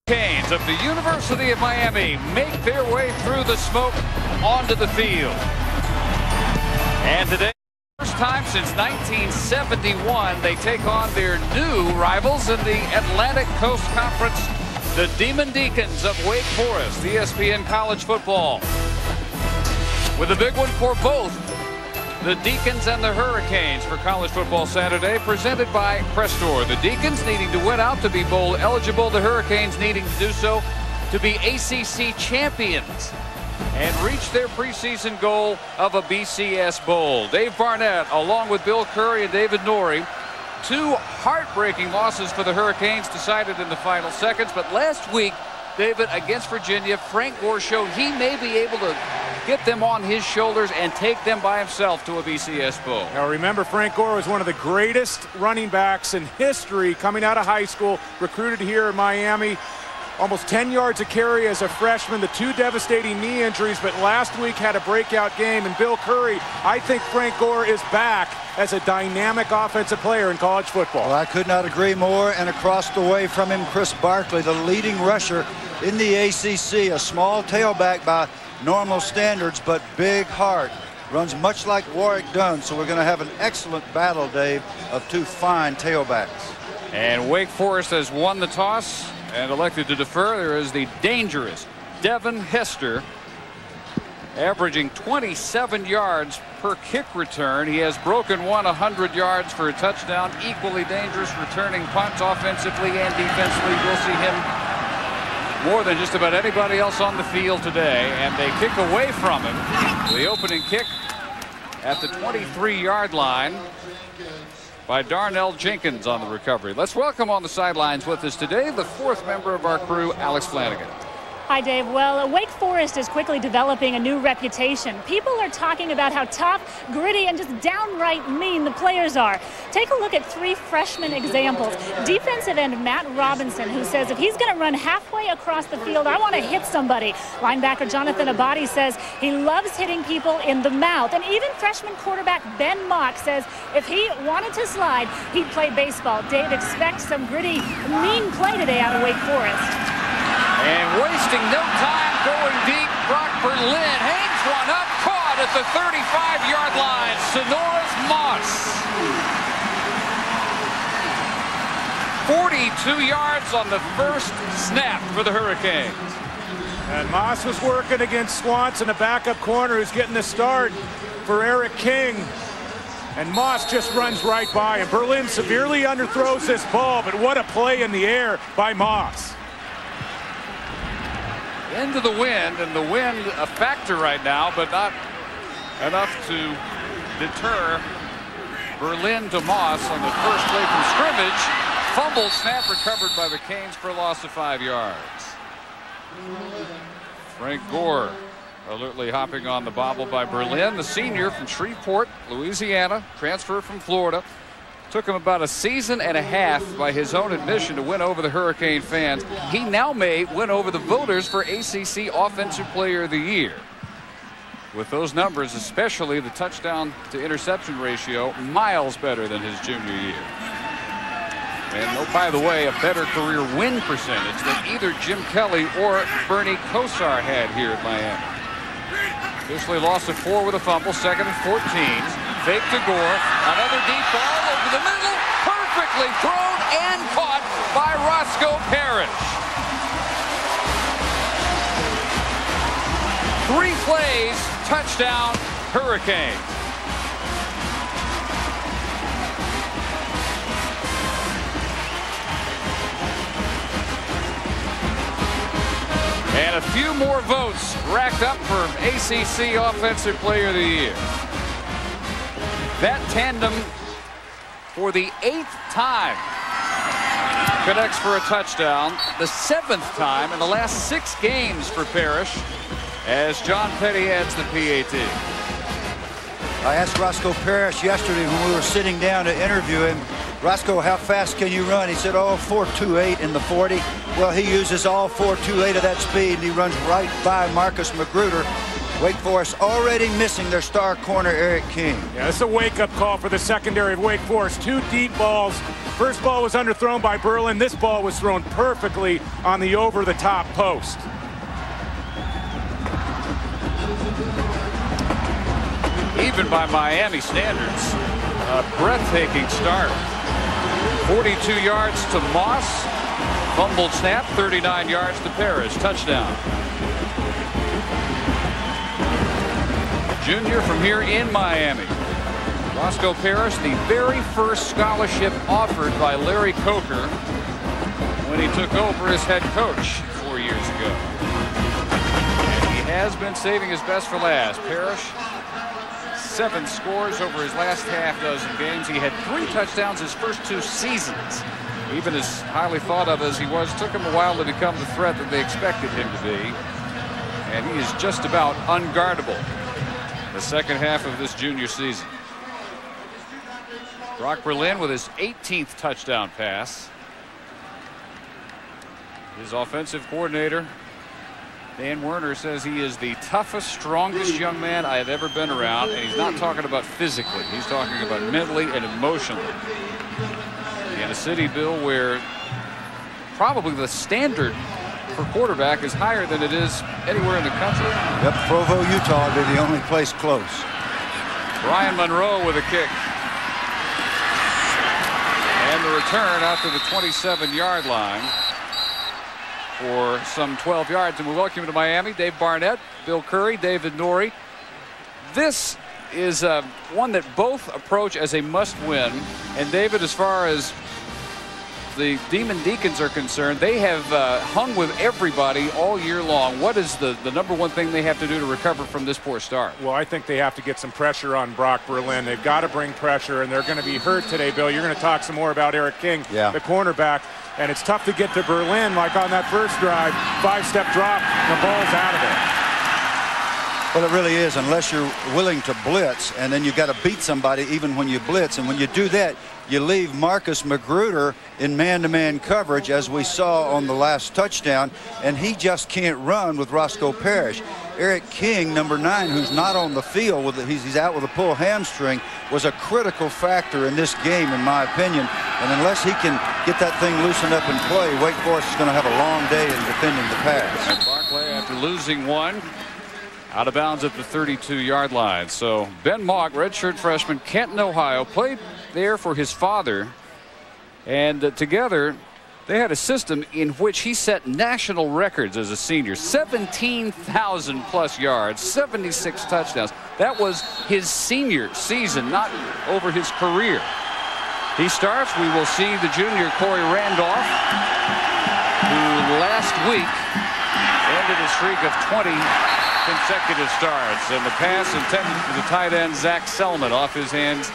Canes of the University of Miami make their way through the smoke onto the field. And today, first time since 1971, they take on their new rivals in the Atlantic Coast Conference, the Demon Deacons of Wake Forest, ESPN college football. With a big one for both the Deacons and the Hurricanes for College Football Saturday, presented by Crestor. The Deacons needing to win out to be bowl eligible. The Hurricanes needing to do so to be ACC champions and reach their preseason goal of a BCS Bowl. Dave Barnett, along with Bill Curry and David Norrie, two heartbreaking losses for the Hurricanes decided in the final seconds. But last week, David, against Virginia, Frank Gore showed he may be able to get them on his shoulders and take them by himself to a BCS Bowl. Now remember, Frank Gore was one of the greatest running backs in history coming out of high school, recruited here in Miami. Almost 10 yards a carry as a freshman, the two devastating knee injuries, but last week had a breakout game. And Bill Curry, I think Frank Gore is back as a dynamic offensive player in college football. Well, I could not agree more. And across the way from him, Chris Barkley, the leading rusher in the ACC, a small tailback by normal standards, but big heart. Runs much like Warwick Dunn, so we're going to have an excellent battle, Dave, of two fine tailbacks. And Wake Forest has won the toss and elected to defer. There is the dangerous Devin Hester, averaging 27 yards per kick return. He has broken 100 yards for a touchdown. Equally dangerous returning punts offensively and defensively. We'll see him more than just about anybody else on the field today. And they kick away from him. The opening kick at the 23-yard line by Darnell Jenkins on the recovery. Let's welcome on the sidelines with us today the fourth member of our crew, Alex Flanagan. Hi, Dave. Well, Wake Forest is quickly developing a new reputation. People are talking about how tough, gritty, and just downright mean the players are. Take a look at three freshman examples. Defensive end Matt Robinson, who says if he's going to run halfway across the field, I want to hit somebody. Linebacker Jonathan Abadi says he loves hitting people in the mouth. And even freshman quarterback Ben Mock says if he wanted to slide, he'd play baseball. Dave, expect some gritty, mean play today out of Wake Forest. And wasting no time going deep, Brock Berlin hangs one up, caught at the 35-yard line. Sonora's Moss. 42 yards on the first snap for the Hurricanes. And Moss was working against Swanson, a backup corner who's getting the start for Eric King. And Moss just runs right by him. Berlin severely underthrows this ball, but what a play in the air by Moss. Into the wind, and the wind a factor right now, but not enough to deter Berlin to Moss on the first play from scrimmage. Fumbled snap recovered by the Canes for a loss of 5 yards. Frank Gore alertly hopping on the bobble by Berlin, the senior from Shreveport, Louisiana, transfer from Florida. Took him about a season and a half by his own admission to win over the Hurricane fans. He now may win over the voters for ACC Offensive Player of the Year. With those numbers, especially the touchdown to interception ratio, miles better than his junior year. And oh, by the way, a better career win percentage than either Jim Kelly or Bernie Kosar had here at Miami. Officially lost of 4 with a fumble, second and 14. Fake to Gore, another deep ball over the middle, perfectly thrown and caught by Roscoe Parrish. 3 plays, touchdown, Hurricanes. And a few more votes racked up for ACC Offensive Player of the Year. That tandem, for the 8th time, connects for a touchdown. The 7th time in the last 6 games for Parrish, as John Petty adds the PAT. I asked Roscoe Parrish yesterday when we were sitting down to interview him, Roscoe, how fast can you run? He said, oh, 4.28 in the 40. Well, he uses all 4.28 of that speed, and he runs right by Marcus Magruder. Wake Forest already missing their star corner, Eric King. Yeah, it's a wake-up call for the secondary of Wake Forest. 2 deep balls First ball was underthrown by Berlin. This ball was thrown perfectly on the over-the-top post. Even by Miami standards, a breathtaking start. 42 yards to Moss. Fumbled snap, 39 yards to Parrish. Touchdown. Junior from here in Miami. Roscoe Parrish, the very first scholarship offered by Larry Coker when he took over as head coach 4 years ago. And he has been saving his best for last. Parrish, 7 scores over his last half dozen games. He had 3 touchdowns his first 2 seasons. Even as highly thought of as he was, took him a while to become the threat that they expected him to be. And he is just about unguardable the second half of this junior season. Brock Berlin with his 18th touchdown pass. His offensive coordinator, Dan Werner, says he is the toughest, strongest young man I have ever been around. And he's not talking about physically. He's talking about mentally and emotionally. In a city, Bill, where probably the standard for quarterback is higher than it is anywhere in the country. Yep, Provo, Utah would be the only place close. Brian Monroe with a kick. And the return out to the 27-yard line for some 12 yards. And we welcome you to Miami. Dave Barnett, Bill Curry, David Norrie. This is one that both approach as a must-win. And David, as far as the Demon Deacons are concerned, they have hung with everybody all year long. What is the number one thing they have to do to recover from this poor start? Well, I think they have to get some pressure on Brock Berlin. They've got to bring pressure, and they're going to be hurt today, Bill. You're going to talk some more about Eric King, the cornerback. And it's tough to get to Berlin, like on that first drive. 5-step drop, the ball's out of it. Well, it really is, unless you're willing to blitz, and then you've got to beat somebody even when you blitz. And when you do that, you leave Marcus Magruder in man-to-man coverage, as we saw on the last touchdown, and he just can't run with Roscoe Parrish. Eric King, number 9, who's not on the field, he's out with a pulled hamstring, was a critical factor in this game, in my opinion. And unless he can get that thing loosened up and play, Wake Forest is going to have a long day in defending the pass. And Barclay, after losing one, out of bounds at the 32-yard line. So Ben Mauck, redshirt freshman, Kenton, Ohio, played there for his father. And together, they had a system in which he set national records as a senior. 17,000+ yards, 76 touchdowns. That was his senior season, not over his career. He starts. We will see the junior Corey Randolph, who last week ended a streak of 20 consecutive starts, and the pass intended for the tight end Zach Selman off his hands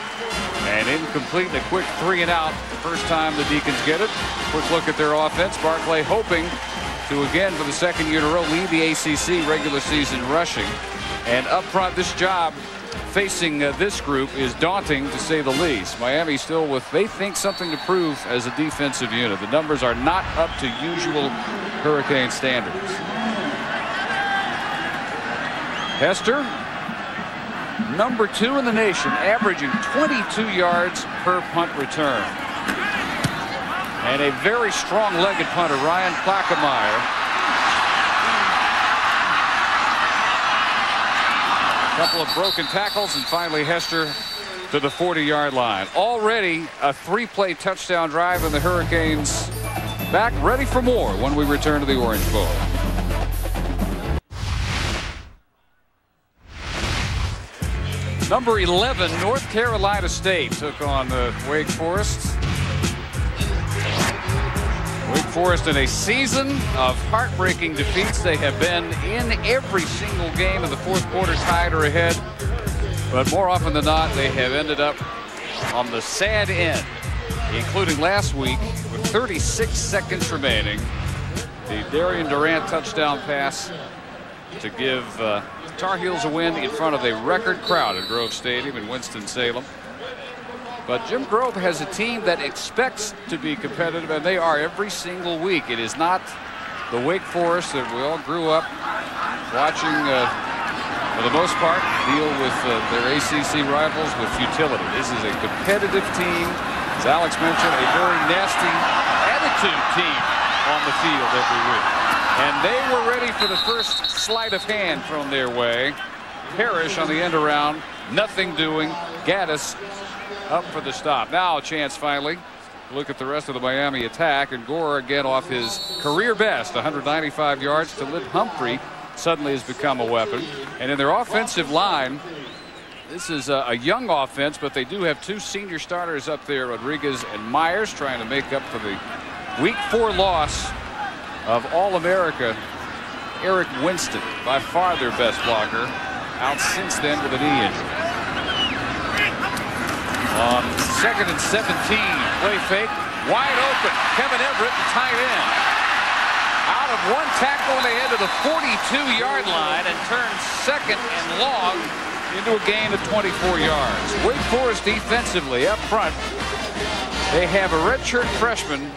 and incomplete. A quick 3 and out. First time the Deacons get it. Quick look at their offense. Barclay hoping to again for the second year in a row lead the ACC regular season rushing. And up front, this job facing this group is daunting, to say the least. Miami still with, they think, something to prove as a defensive unit. The numbers are not up to usual Hurricane standards. Hester, number 2 in the nation, averaging 22 yards per punt return. And a very strong-legged punter, Ryan Plakemeyer. A couple of broken tackles, and finally Hester to the 40-yard line. Already a 3-play touchdown drive, and the Hurricanes back ready for more when we return to the Orange Bowl. Number 11, North Carolina State took on Wake Forest. Wake Forest in a season of heartbreaking defeats. They have been in every single game in the fourth quarter, tied or ahead. But more often than not, they have ended up on the sad end, including last week with 36 seconds remaining. The Darian Durant touchdown pass to give Tar Heels a win in front of a record crowd at Grove Stadium in Winston-Salem. But Jim Grove has a team that expects to be competitive, and they are every single week. It is not the Wake Forest that we all grew up watching, for the most part, deal with their ACC rivals with futility. This is a competitive team As Alex mentioned, a very nasty attitude team on the field every week. And they were ready for the first sleight of hand thrown their way. Parrish on the end around, nothing doing. Gaddis up for the stop. Now a chance finally to look at the rest of the Miami attack, and Gore again off his career best, 195 yards. to Lib Humphrey suddenly has become a weapon. And in their offensive line, this is a young offense, but they do have two senior starters up there, Rodriguez and Myers, trying to make up for the Week 4 loss of All-America Eric Winston, by far their best blocker, out since then with a knee injury. On 2nd and 17, play fake, wide open. Kevin Everett, the tight end, out of one tackle and they head to the 42-yard line and turn second and long into a gain of 24 yards. Wake Forest defensively up front, they have a redshirt freshman,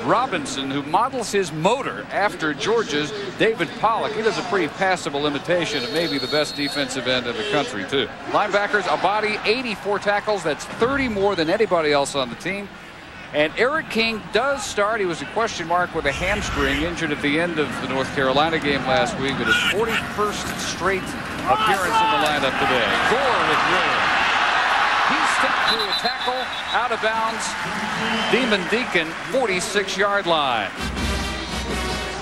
Robinson, who models his motor after Georgia's David Pollock. He does a pretty passable imitation of maybe the best defensive end in the country, too. Linebackers, Abadi, 84 tackles. That's 30 more than anybody else on the team. And Eric King does start. He was a question mark with a hamstring, injured at the end of the North Carolina game last week, with his 41st straight appearance in the lineup today. Gore with room. He stepped through a tackle, out of bounds. Demon Deacon, 46-yard line.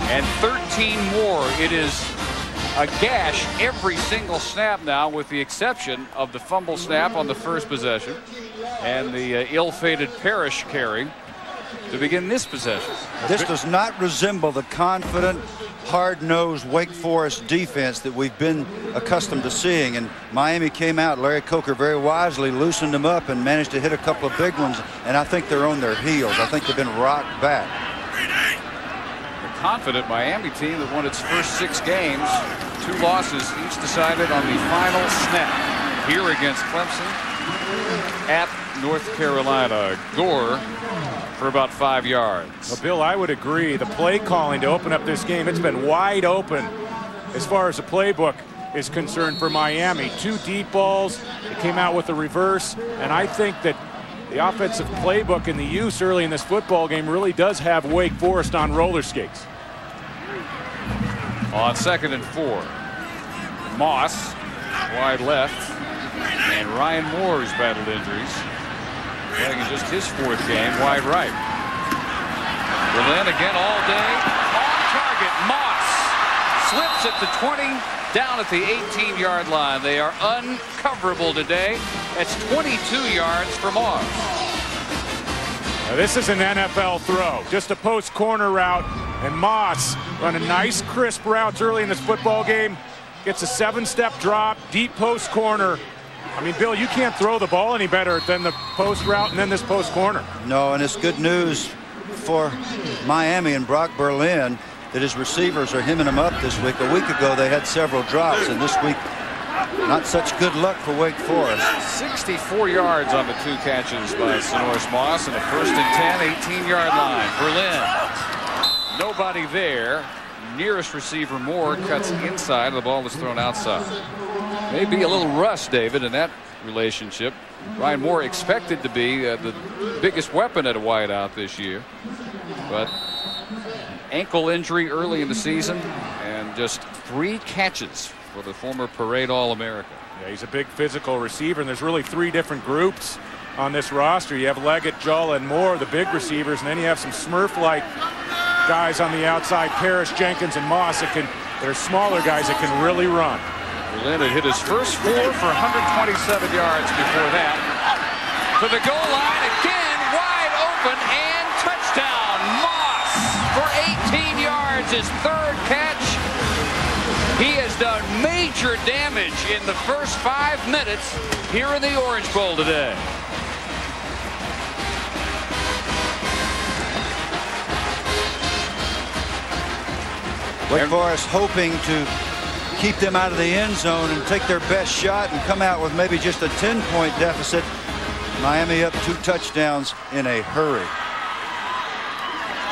And 13 more. It is a gash every single snap now, with the exception of the fumble snap on the first possession and the ill-fated Parrish carry to begin this possession. This does not resemble the confident, hard-nosed Wake Forest defense that we've been accustomed to seeing. And Miami came out. Larry Coker very wisely loosened them up and managed to hit a couple of big ones. And I think they're on their heels. I think they've been rocked back. The confident Miami team that won its first 6 games, 2 losses, each decided on the final snap. Here against Clemson, at North Carolina. Gore for about 5 yards. Well, Bill, I would agree. The play calling to open up this game, it's been wide open as far as the playbook is concerned for Miami. 2 deep balls. It came out with a reverse, and I think that the offensive playbook and the use early in this football game really does have Wake Forest on roller skates. On 2nd and 4, Moss wide left, and Ryan Moore's battled injuries, playing in just his 4th game wide right. Berlin again all day on target. Moss slips at the 20, down at the 18-yard line. They are uncoverable today. That's 22 yards for Moss. Now, this is an NFL throw, just a post corner route, and Moss running nice crisp routes early in this football game. Gets a 7-step drop, deep post corner. I mean, Bill, you can't throw the ball any better than the post route and then this post corner. No, and it's good news for Miami and Brock Berlin that his receivers are hemming him up this week. A week ago, they had several drops, and this week, not such good luck for Wake Forest. 64 yards on the 2 catches by Sonoris Moss, and a 1st and 10, 18-yard line. Berlin, nobody there. Nearest receiver Moore cuts inside. The ball is thrown outside. Maybe a little rust, David, in that relationship. Ryan Moore expected to be the biggest weapon at a wideout this year, but ankle injury early in the season, and just 3 catches for the former Parade All-American. Yeah, he's a big physical receiver, and there's really 3 different groups on this roster. You have Leggett, Jalla, and Moore, the big receivers, and then you have some Smurf-like guys on the outside, Parrish, Jenkins, and Moss that are smaller guys that can really run. Berlin had hit his first 4 for 127 yards before that. To the goal line again, wide open, and touchdown. Moss for 18 yards, his 3rd catch. He has done major damage in the first 5 minutes here in the Orange Bowl today. Wake Forest hoping to keep them out of the end zone and take their best shot and come out with maybe just a 10-point deficit. Miami up 2 touchdowns in a hurry.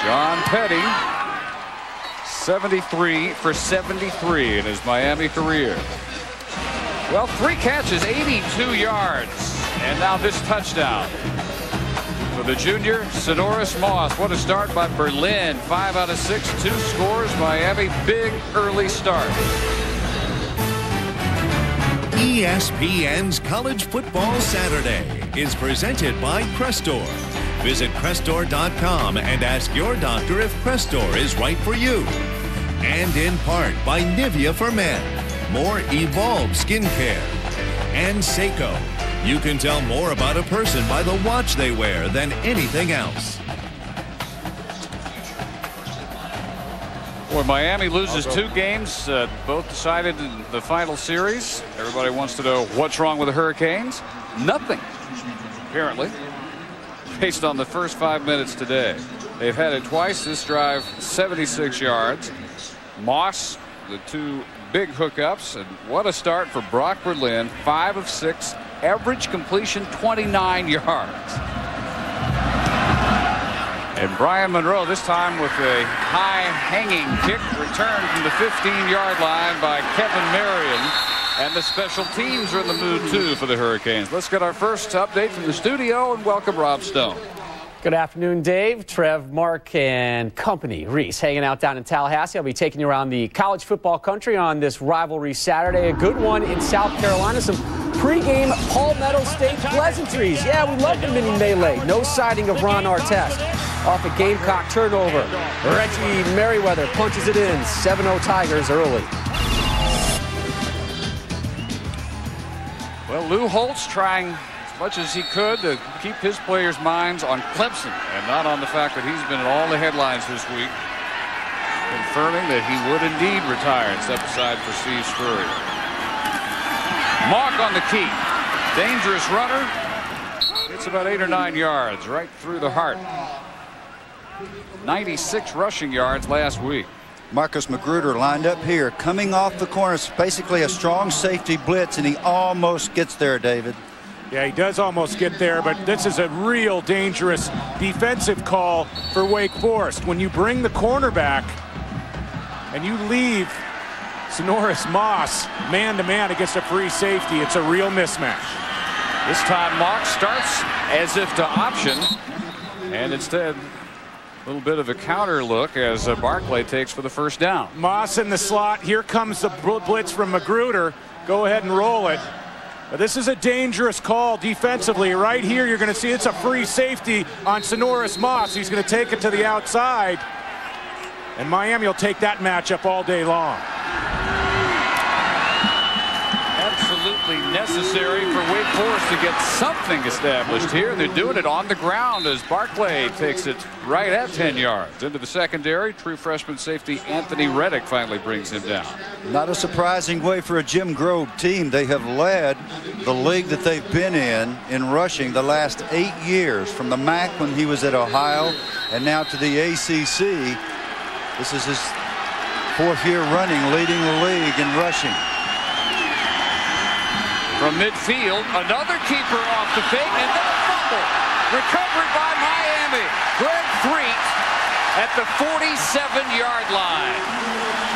John Petty, 73 for 73 in his Miami career. Well, 3 catches, 82 yards, and now this touchdown. For the junior, Sonoris Moss. What a start by Berlin. 5 out of 6, 2 scores. Miami, big early start. ESPN's College Football Saturday is presented by Crestor. Visit Crestor.com and ask your doctor if Crestor is right for you. And in part by Nivea for Men, more evolved skincare. And Seiko. You can tell more about a person by the watch they wear than anything else. Boy, Miami loses 2 games, both decided in the final series. Everybody wants to know what's wrong with the Hurricanes. Nothing, apparently, based on the first 5 minutes today. They've had it twice. This drive, 76 yards. Moss, the 2 big hookups, and what a start for Brock Berlin. 5 of 6, average completion 29 yards. And Brian Monroe this time with a high hanging kick returned from the 15-yard line by Kevin Marion. And the special teams are in the mood too for the Hurricanes. Let's get our first update from the studio and welcome Rob Stone. Good afternoon, Dave, Trev, Mark, and company. Reese hanging out down in Tallahassee. I'll be taking you around the college football country on this rivalry Saturday. A good one in South Carolina. Some pregame Palmetto State pleasantries. Yeah, we love the mini melee. No sighting of Ron Artest. Off a Gamecock turnover. Reggie Merriweather punches it in. 7-0 Tigers early. Well, Lou Holtz trying as much as he could to keep his players' minds on Clemson and not on the fact that he's been in all the headlines this week, confirming that he would indeed retire and step aside for Steve Spurrier. Mock on the key. Dangerous runner. It's about 8 or 9 yards right through the heart. 96 rushing yards last week. Marcus Magruder lined up here, coming off the corner. It's basically a strong safety blitz, and he almost gets there, David. Yeah, he does almost get there, but this is a real dangerous defensive call for Wake Forest. When you bring the cornerback and you leave Sonoris Moss man-to-man against a free safety, it's a real mismatch. This time Mock starts as if to option, and instead a little bit of a counter look as Barclay takes for the first down. Moss in the slot. Here comes the blitz from Magruder. Go ahead and roll it. But this is a dangerous call defensively. Right here, you're going to see it's a free safety on Sonoris Moss. He's going to take it to the outside. And Miami will take that matchup all day long. Absolutely necessary for Wake Forest to get something established here. They're doing it on the ground as Barclay takes it right at 10 yards. Into the secondary, true freshman safety Anthony Reddick finally brings him down. Not a surprising way for a Jim Grove team. They have led the league that they've been in rushing the last 8 years, from the MAC when he was at Ohio and now to the ACC. This is his 4th year running, leading the league in rushing. From midfield, another keeper off the fake, and then a fumble. Recovered by Miami. Greg Threet at the 47-yard line.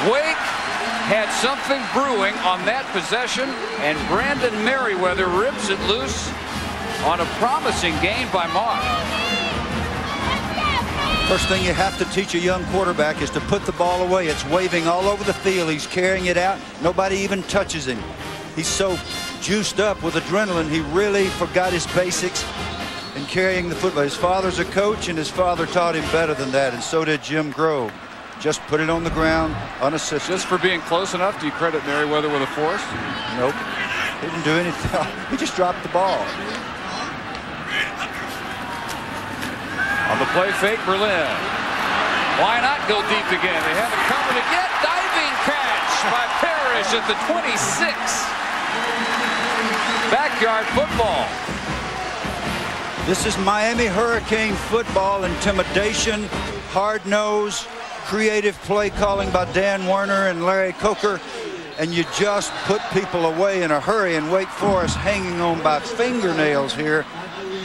Wake had something brewing on that possession, and Brandon Merriweather rips it loose on a promising gain by Mock. First thing you have to teach a young quarterback is to put the ball away. It's waving all over the field. He's carrying it out. Nobody even touches him. He's so juiced up with adrenaline, he really forgot his basics in carrying the football. His father's a coach, and his father taught him better than that, and so did Jim Grove. Just put it on the ground, unassisted. Just for being close enough, do you credit Merriweather with a force? Nope. He didn't do anything. He just dropped the ball. On the play fake, Berlin. Why not go deep again? They have it covered again. Diving catch by Parrish at the 26. Backyard football. This is Miami Hurricane football. Intimidation, hard nose, creative play calling by Dan Werner and Larry Coker, and you just put people away in a hurry. And Wake Forest hanging on by fingernails here,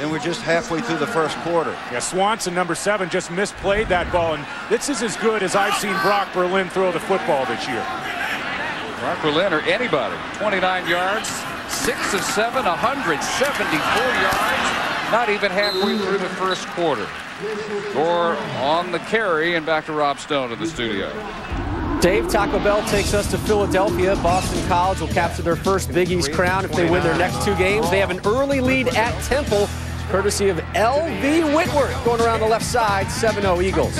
and we're just halfway through the first quarter. Yeah, Swanson, number 7, just misplayed that ball, and this is as good as I've seen Brock Berlin throw the football this year. Brock Berlin or anybody. 29 yards, 6 of 7, 174 yards, Not even halfway through the first quarter. Gore on the carry, and back to Rob Stone in the studio. Dave, Taco Bell takes us to Philadelphia. Boston College will capture their first Big East crown if they win their next 2 games. They have an early lead at Temple, courtesy of L.V. Whitworth going around the left side. 7-0 Eagles.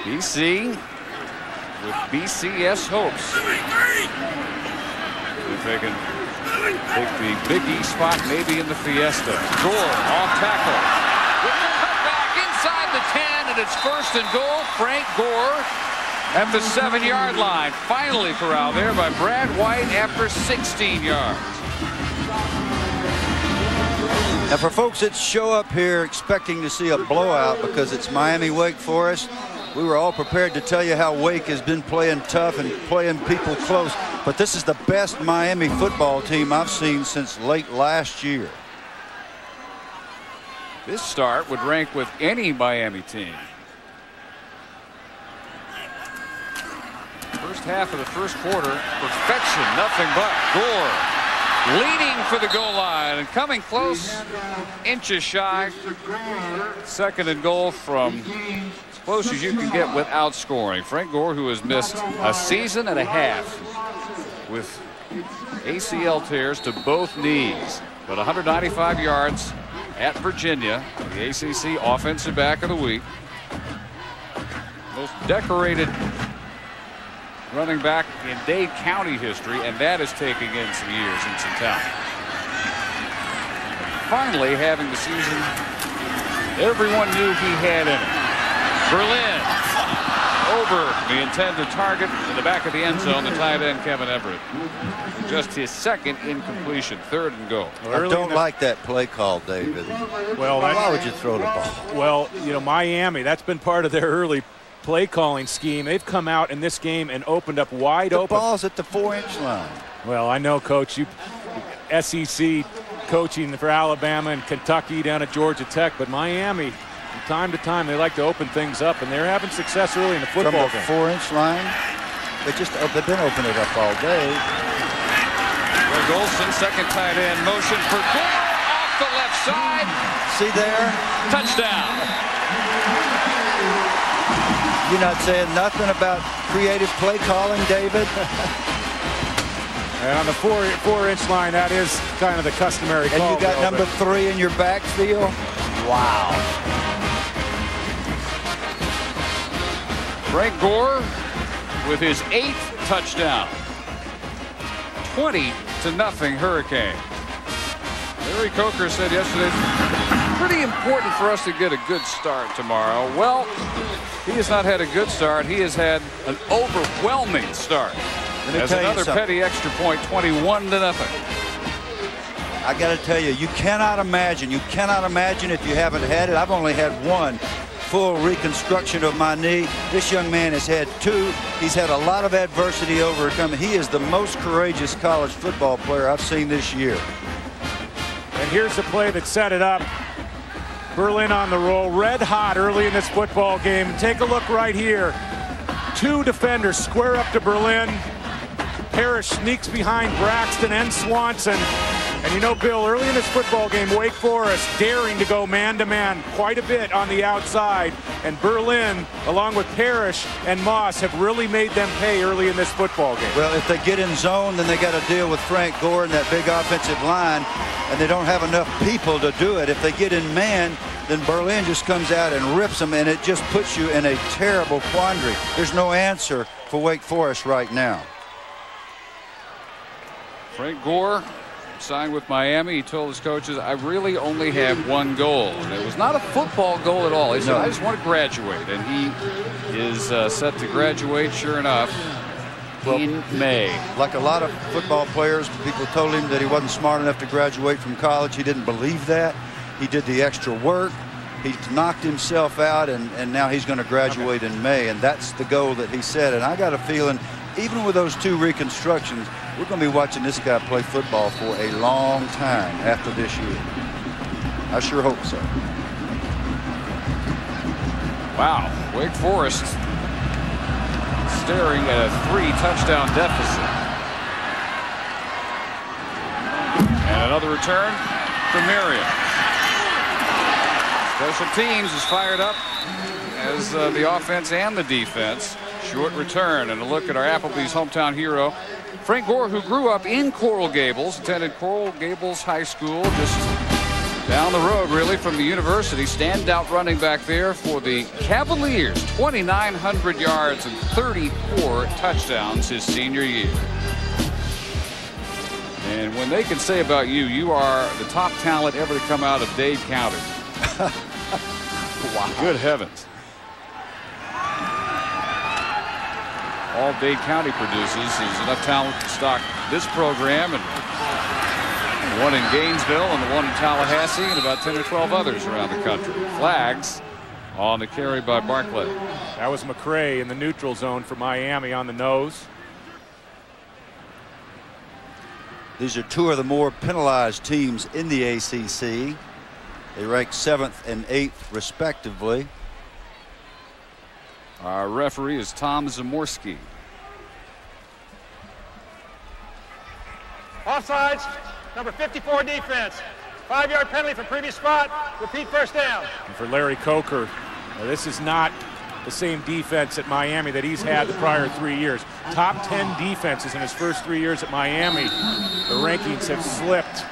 BC with BCS hopes. If they can take the Big East spot, maybe in the Fiesta. Gore off tackle. With the cutback inside the 10, and it's 1st and goal. Frank Gore at the 7-yard line. Finally corralled there by Brad White after 16 yards. Now, for folks that show up here expecting to see a blowout because it's Miami Wake Forest, we were all prepared to tell you how Wake has been playing tough and playing people close. But this is the best Miami football team I've seen since late last year. This start would rank with any Miami team. First half of the first quarter, perfection, nothing but. Gore leaning for the goal line and coming close, inches shy. 2nd and goal from as close as you can get without scoring. Frank Gore, who has missed a season and a half with ACL tears to both knees, but 195 yards at Virginia, the ACC Offensive Back of the Week. Most decorated running back in Dade County history, and that is taking in some years in some time. Finally having the season everyone knew he had in it. Berlin over the intended target in the back of the end zone, the tight end Kevin Everett. Just his 2nd incompletion, 3rd and goal. I don't like that play call, David. Well, why would you throw the ball? Well, you know, Miami, that's been part of their early play calling scheme. They've come out in this game and opened up wide open. The ball's at the 4-inch line. Well, I know, Coach, you SEC coaching for Alabama and Kentucky down at Georgia Tech, but Miami, from time to time, they like to open things up, and they're having success early in the football game. From the 4-inch line, they've been opening it up all day. Greg Olson, 2nd tight end, motion for Gore off the left side. See there? Touchdown. You're not saying nothing about creative play calling, David? And on the 4-inch line, that is kind of the customary call. And you got number 3 in your backfield? Wow. Frank Gore with his 8th touchdown. 20-0 Hurricane. Larry Coker said yesterday, pretty important for us to get a good start tomorrow. Well, he has not had a good start. He has had an overwhelming start. As another petty extra point, 21-0. I got to tell you, you cannot imagine if you haven't had it. I've only had one full reconstruction of my knee. This young man has had 2. He's had a lot of adversity overcome. He is the most courageous college football player I've seen this year. And here's the play that set it up. Berlin on the roll, red hot early in this football game. Take a look right here. 2 defenders square up to Berlin. Parrish sneaks behind Braxton and Swanson. And you know, Bill, early in this football game, Wake Forest daring to go man-to-man quite a bit on the outside. And Berlin, along with Parrish and Moss, have really made them pay early in this football game. Well, if they get in zone, then they got to deal with Frank Gore and that big offensive line, and they don't have enough people to do it. If they get in man, then Berlin just comes out and rips them, and it just puts you in a terrible quandary. There's no answer for Wake Forest right now. Frank Gore signed with Miami. He told his coaches, I really only have one goal. And it was not a football goal at all. He said, I just want to graduate. And he is set to graduate, sure enough, in May. Like a lot of football players, people told him that he wasn't smart enough to graduate from college. He didn't believe that. He did the extra work. He knocked himself out, and now he's going to graduate in May. And that's the goal that he set. And I got a feeling, even with those 2 reconstructions, we're going to be watching this guy play football for a long time after this year. I sure hope so. Wow. Wake Forest staring at a 3-touchdown deficit. And another return for Miriam. Special teams is fired up as the offense and the defense. Short return, and a look at our Applebee's hometown hero, Frank Gore, who grew up in Coral Gables, attended Coral Gables High School, just down the road really from the university. Standout running back there for the Cavaliers. 2,900 yards and 34 touchdowns his senior year. And when they can say about you, you are the top talent ever to come out of Dade County. Wow. Good heavens. All Dade County produces is enough talent to stock this program, and one in Gainesville and the one in Tallahassee and about 10 or 12 others around the country. Flags on the carry by Barclay. That was McCray in the neutral zone for Miami on the nose. These are two of the more penalized teams in the ACC. They rank 7th and 8th respectively. Our referee is Tom Zamorski. Offsides, number 54 defense. 5-yard penalty for previous spot. Repeat first down. And for Larry Coker, this is not the same defense at Miami that he's had the prior 3 years. Top 10 defenses in his first 3 years at Miami. The rankings have slipped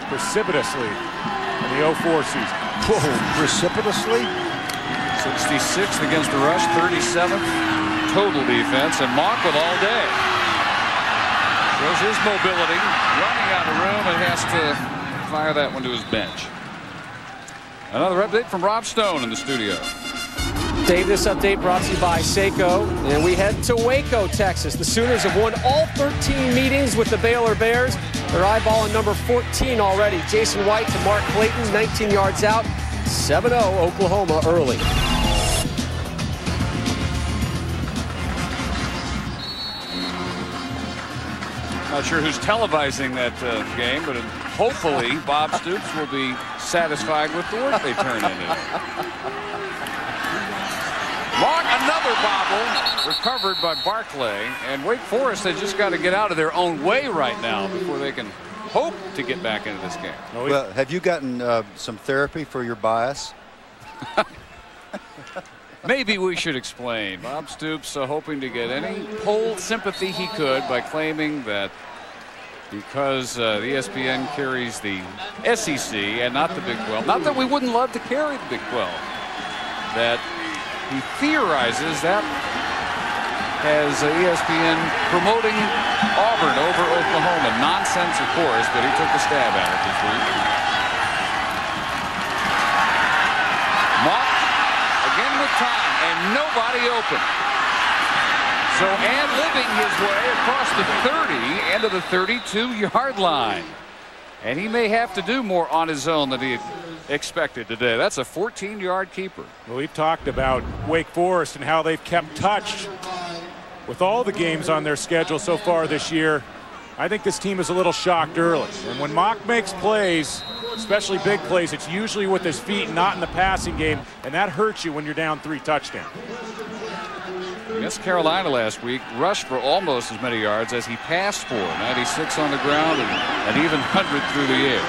precipitously in the 04 season. Whoa, precipitously? 66th against the rush, 37th total defense, and Mock with all day. Shows his mobility, running out of room, and has to fire that one to his bench. Another update from Rob Stone in the studio. Dave, this update brought to you by Seiko, and we head to Waco, Texas. The Sooners have won all 13 meetings with the Baylor Bears. They're eyeballing number 14 already. Jason White to Mark Clayton, 19 yards out. 7-0 Oklahoma early. Not sure who's televising that game, but hopefully Bob Stoops will be satisfied with the work they turn in. Long, another bobble recovered by Barclay, and Wake Forest has just got to get out of their own way right now before they can hope to get back into this game. Well, have you gotten some therapy for your bias? Maybe we should explain. Bob Stoops hoping to get any poll sympathy he could by claiming that because the ESPN carries the SEC and not the Big 12, not that we wouldn't love to carry the Big 12, that he theorizes that has ESPN promoting Auburn over Oklahoma. Nonsense, of course, but he took a stab at it this week. Mock again with time, and nobody open. So and living his way across the 30 into the 32-yard line. And he may have to do more on his own than he expected today. That's a 14-yard keeper. Well, we've talked about Wake Forest and how they've kept touch with all the games on their schedule so far this year. I think this team is a little shocked early. And when Mock makes plays, especially big plays, it's usually with his feet, not in the passing game, and that hurts you when you're down 3 touchdowns. Against Carolina last week, rushed for almost as many yards as he passed for. 96 on the ground and an even 100 through the air.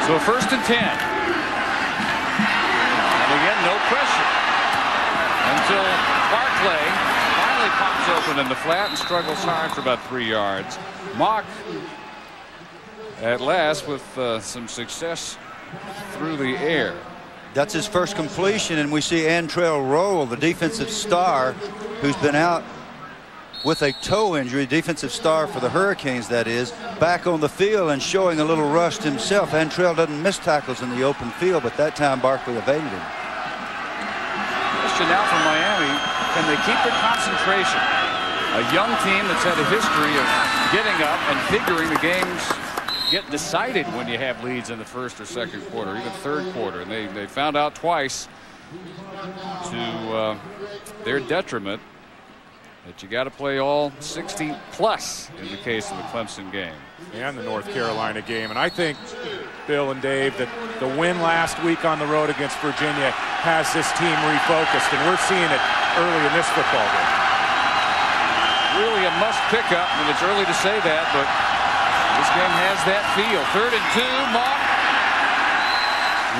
So 1st and 10. And again, no pressure until Barclay finally pops open in the flat and struggles hard for about 3 yards. Mock at last with some success through the air. That's his first completion, and we see Antrell Roll, the defensive star, who's been out with a toe injury, defensive star for the Hurricanes, that is, back on the field and showing a little rust himself. Antrell doesn't miss tackles in the open field, but that time Barkley evaded him. Question now from Miami, can they keep their concentration? A young team that's had a history of getting up and figuring the games get decided when you have leads in the 1st or 2nd quarter, even 3rd quarter. And they found out twice to their detriment that you got to play all 60 plus in the case of the Clemson game. And the North Carolina game. And I think, Bill and Dave, that the win last week on the road against Virginia has this team refocused, and we're seeing it early in this football game. Really a must pick up, and it's early to say that, but this game has that feel. 3rd and 2. Mock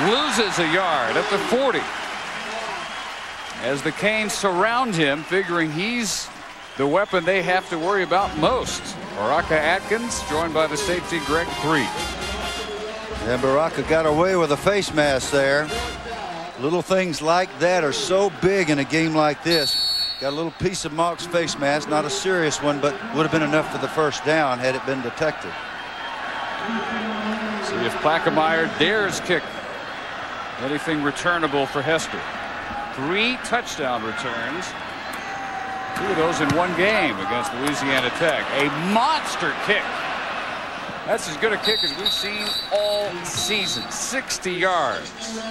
loses a yard at the 40. As the Canes surround him, figuring he's the weapon they have to worry about most. Baraka Atkins joined by the safety Greg 3. And Baraka got away with a face mask there. Little things like that are so big in a game like this. Got a little piece of Mock's face mask, not a serious one, but would have been enough for the first down had it been detected. See if Plaquemire dares kick anything returnable for Hester. 3 touchdown returns. 2 of those in one game against Louisiana Tech. A monster kick. That's as good a kick as we've seen all season. 60 yards.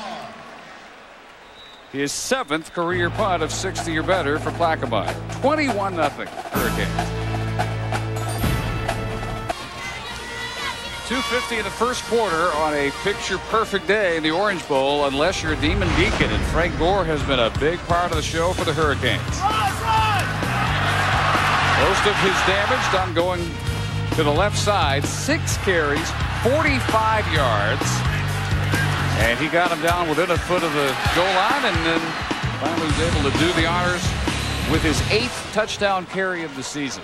His 7th career punt of 60 or better for Plaquemire. 21-0 Hurricanes. 2:50 in the first quarter on a picture-perfect day in the Orange Bowl, unless you're Demon Deacon, and Frank Gore has been a big part of the show for the Hurricanes. Most of his damage done going to the left side. 6 carries, 45 yards, and he got him down within a foot of the goal line, and then finally was able to do the honors with his 8th touchdown carry of the season.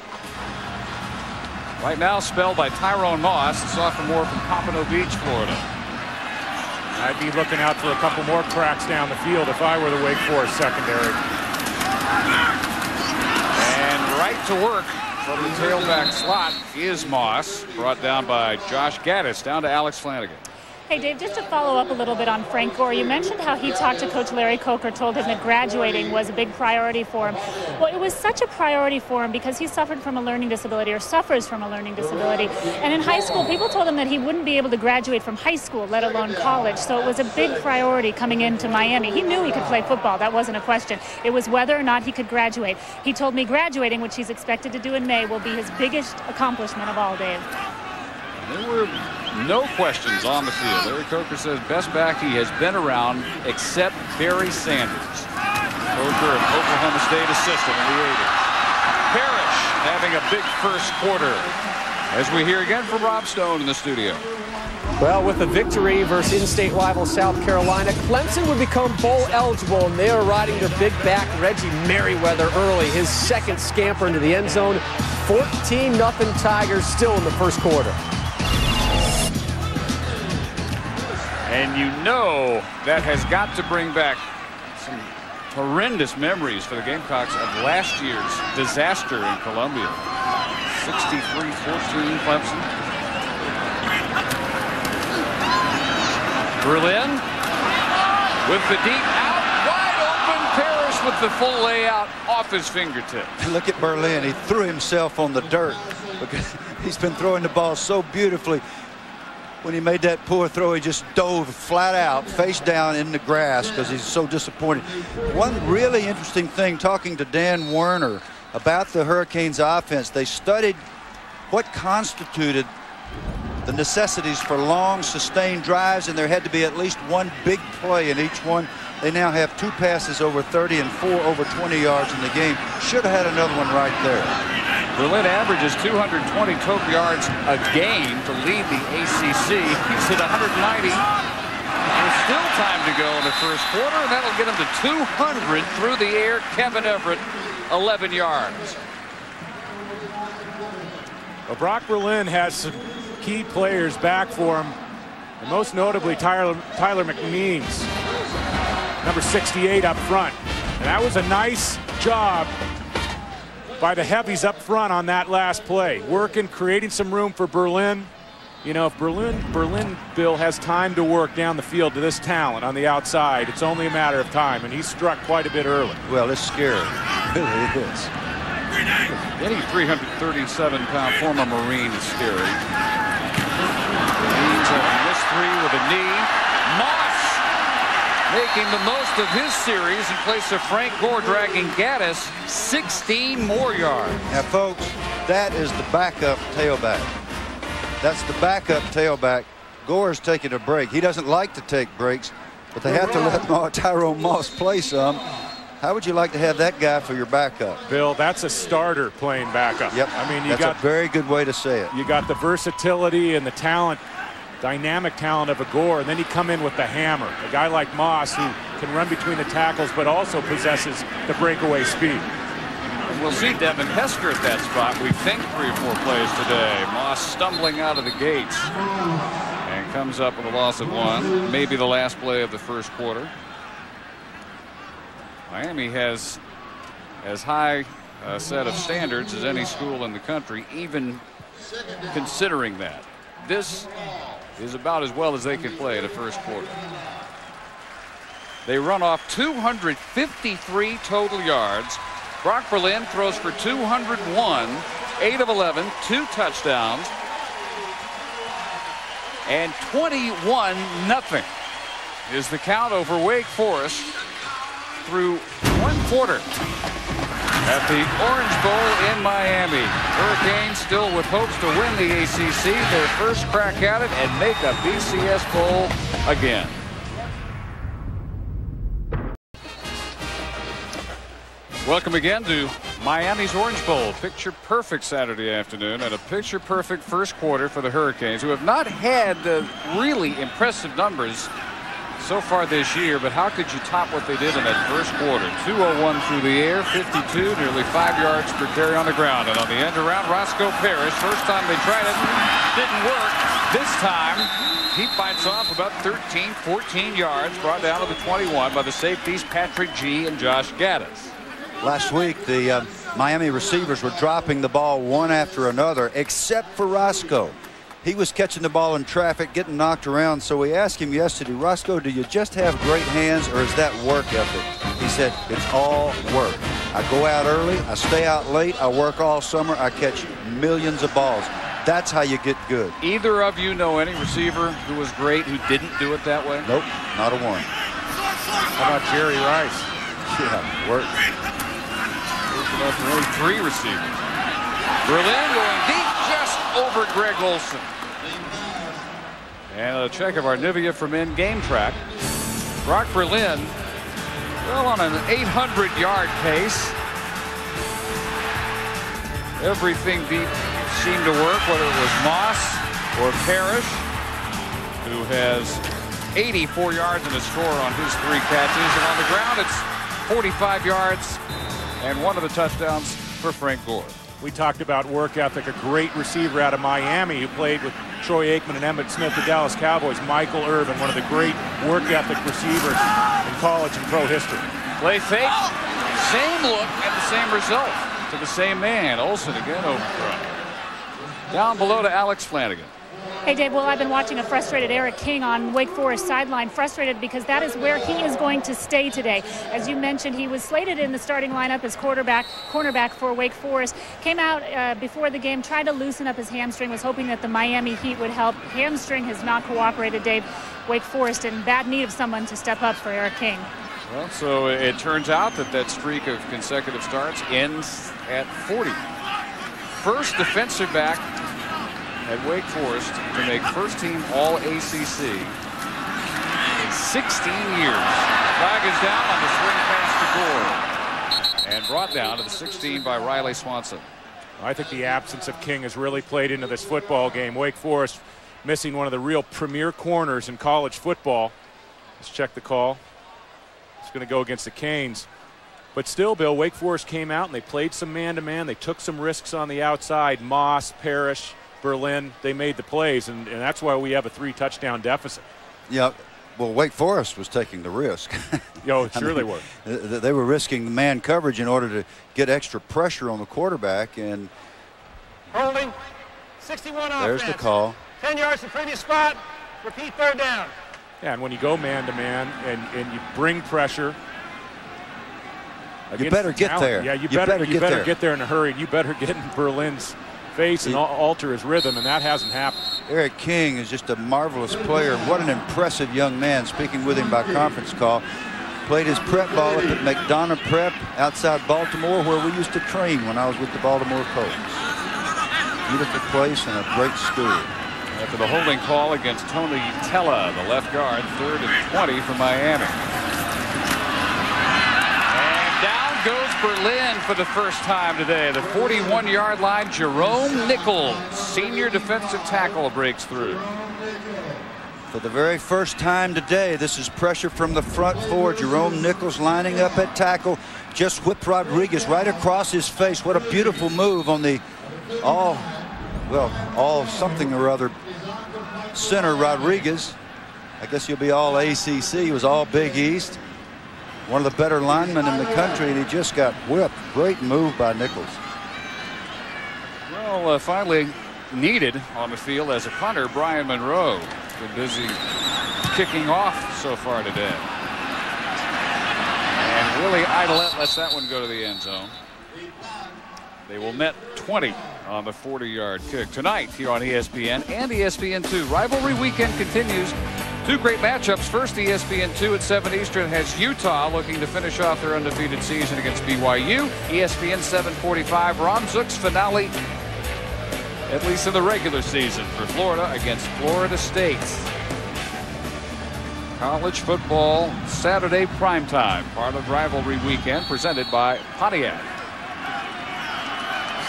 Right now spelled by Tyrone Moss, the sophomore from Pompano Beach, Florida. I'd be looking out for a couple more cracks down the field if I were the Wake Forest secondary. And right to work from the tailback slot is Moss, brought down by Josh Gaddis, down to Alex Flanagan. Hey, Dave, just to follow up a little bit on Frank Gore, you mentioned how he talked to Coach Larry Coker, told him that graduating was a big priority for him. Well, it was such a priority for him because he suffered from a learning disability, or suffers from a learning disability. And in high school, people told him that he wouldn't be able to graduate from high school, let alone college. So it was a big priority coming into Miami. He knew he could play football. That wasn't a question. It was whether or not he could graduate. He told me graduating, which he's expected to do in May, will be his biggest accomplishment of all, Dave. There were no questions on the field. Larry Coker says best back he has been around except Barry Sanders. Coker, an Oklahoma State assistant in the 80s. Parrish having a big first quarter. As we hear again from Rob Stone in the studio. Well, with a victory versus in-state rival South Carolina, Clemson would become bowl eligible, and they are riding their big back Reggie Merriweather early. His 2nd scamper into the end zone. 14-0 Tigers still in the first quarter. And you know that has got to bring back some horrendous memories for the Gamecocks of last year's disaster in Columbia. 63-14 Clemson. Berlin with the deep out, wide open. Parrish with the full layout off his fingertip. Look at Berlin. He threw himself on the dirt because he's been throwing the ball so beautifully. When he made that poor throw, he just dove flat out, face down in the grass because he's so disappointed. One really interesting thing, talking to Dan Werner about the Hurricanes offense, they studied what constituted the necessities for long, sustained drives, and there had to be at least one big play in each one. They now have 2 passes over 30 and 4 over 20 yards in the game. Should have had another one right there. Berlin averages 220 total yards a game to lead the ACC. He's hit 190. There's still time to go in the first quarter, and that'll get him to 200 through the air. Kevin Everett, 11 yards. Well, Brock Berlin has some key players back for him, and most notably Tyler McMeans, number 68 up front. And that was a nice job by the heavies up front on that last play, working, creating some room for Berlin. You know, if Berlin Bill has time to work down the field to this talent on the outside, it's only a matter of time, and he struck quite a bit early. Well, it's scary. It really is. Any 337-pound former Marine is scary. Marines have missed 3 with a knee. Moss making the most of his series in place of Frank Gore, dragging Gaddis 16 more yards. Now, folks, that is the backup tailback. That's the backup tailback. Gore's taking a break. He doesn't like to take breaks, but they have to let Tyrone Moss play some. How would you like to have that guy for your backup? Bill, that's a starter playing backup. Yep. I mean, that's a very good way to say it. You got the versatility and the talent, dynamic talent of a Gore, and then you come in with the hammer. A guy like Moss who can run between the tackles but also possesses the breakaway speed. We'll see Devin Hester at that spot. We think 3 or 4 plays today. Moss stumbling out of the gates and comes up with a loss of 1. Maybe the last play of the first quarter. Miami has as high a set of standards as any school in the country, even considering that. This is about as well as they can play in the first quarter. They run off 253 total yards. Brock Berlin throws for 201, 8 of 11, 2 touchdowns, and 21-0 is the count over Wake Forest through 1 quarter at the Orange Bowl in Miami. Hurricanes still with hopes to win the ACC, their first crack at it, and make a BCS Bowl again. Welcome again to Miami's Orange Bowl. Picture perfect Saturday afternoon and a picture perfect first quarter for the Hurricanes, who have not had really impressive numbers so far this year, but how could you top what they did in that first quarter? 201 through the air, 52, nearly 5 yards per carry on the ground. And on the end around, Roscoe Parrish. First time they tried it, didn't work. This time, he bites off about 13, 14 yards, brought down to the 21 by the safeties Patrick G. and Josh Gaddis. Last week, the Miami receivers were dropping the ball one after another, except for Roscoe. He was catching the ball in traffic, getting knocked around. So we asked him yesterday, Roscoe, do you just have great hands, or is that work ethic? He said, it's all work. I go out early, I stay out late, I work all summer, I catch millions of balls. That's how you get good. Either of you know any receiver who was great who didn't do it that way? Nope, not a one. How about Jerry Rice? Yeah, work. For only 3 receivers. Berlin going deep just over Greg Olson. And a check of our Nivea for Men game track. Brock Berlin, well, on an 800-yard pace. Everything deep seemed to work, whether it was Moss or Parrish, who has 84 yards in a score on his 3 catches. And on the ground, it's 45 yards and 1 of the touchdowns for Frank Gore. We talked about work ethic. A great receiver out of Miami who played with Troy Aikman and Emmitt Smith, the Dallas Cowboys. Michael Irvin, one of the great work ethic receivers in college and pro history. Play fake, same look and the same result to the same man. Olsen again overthrown. Down below to Alex Flanagan. Hey, Dave, well, I've been watching a frustrated Eric King on Wake Forest sideline, frustrated because that is where he is going to stay today. As you mentioned, he was slated in the starting lineup as cornerback for Wake Forest. Came out before the game, tried to loosen up his hamstring, was hoping that the Miami Heat would help. Hamstring has not cooperated, Dave. Wake Forest in bad need of someone to step up for Eric King. Well, so it turns out that streak of consecutive starts ends at 40. First defensive back at Wake Forest to make first team all ACC in 16 years. Flag is down on the swing pass to Gore and brought down to the 16 by Riley Swanson. I think the absence of King has really played into this football game. Wake Forest missing one of the real premier corners in college football. Let's check the call. It's going to go against the Canes. But still, Bill, Wake Forest came out and they played some man-to-man. They took some risks on the outside. Moss, Parrish, Berlin, they made the plays, and that's why we have a 3-touchdown deficit. Yeah, well, Wake Forest was taking the risk. Yo, sure they were. They were risking the man coverage in order to get extra pressure on the quarterback, and Holding, 61 offense. there's the call. 10 yards to previous spot. Repeat 3rd down. Yeah, and when you go man-to-man and you bring pressure, you better get there. Yeah, you better get there in a hurry. You better get in Berlin's face and alter his rhythm, and that hasn't happened. Eric King is just a marvelous player. What an impressive young man. Speaking with him by conference call, played his prep ball at the McDonough Prep outside Baltimore, where we used to train when I was with the Baltimore Colts. Beautiful place and a great school. After the holding call against Tony Tella, the left guard, 3rd and 20 for Miami. And Berlin for the first time today. The 41-yard line, Jerome Nichols, senior defensive tackle, breaks through. For the very first time today, this is pressure from the front four. Jerome Nichols lining up at tackle, just whipped Rodriguez right across his face. What a beautiful move on the all something or other center Rodriguez. I guess you'll be all ACC. He was all Big East. One of the better linemen in the country, and he just got whipped. Great move by Nichols. Well, finally needed on the field as a punter, Brian Monroe. Been busy kicking off so far today. And Willie Idolette lets that one go to the end zone. They will net 20 on the 40-yard kick. Tonight here on ESPN and ESPN2. Rivalry weekend continues. Two great matchups. First, ESPN2 at 7 Eastern has Utah looking to finish off their undefeated season against BYU. ESPN 7:45, Ron Zook's finale, at least in the regular season, for Florida against Florida State. College football Saturday primetime, part of Rivalry Weekend, presented by Pontiac.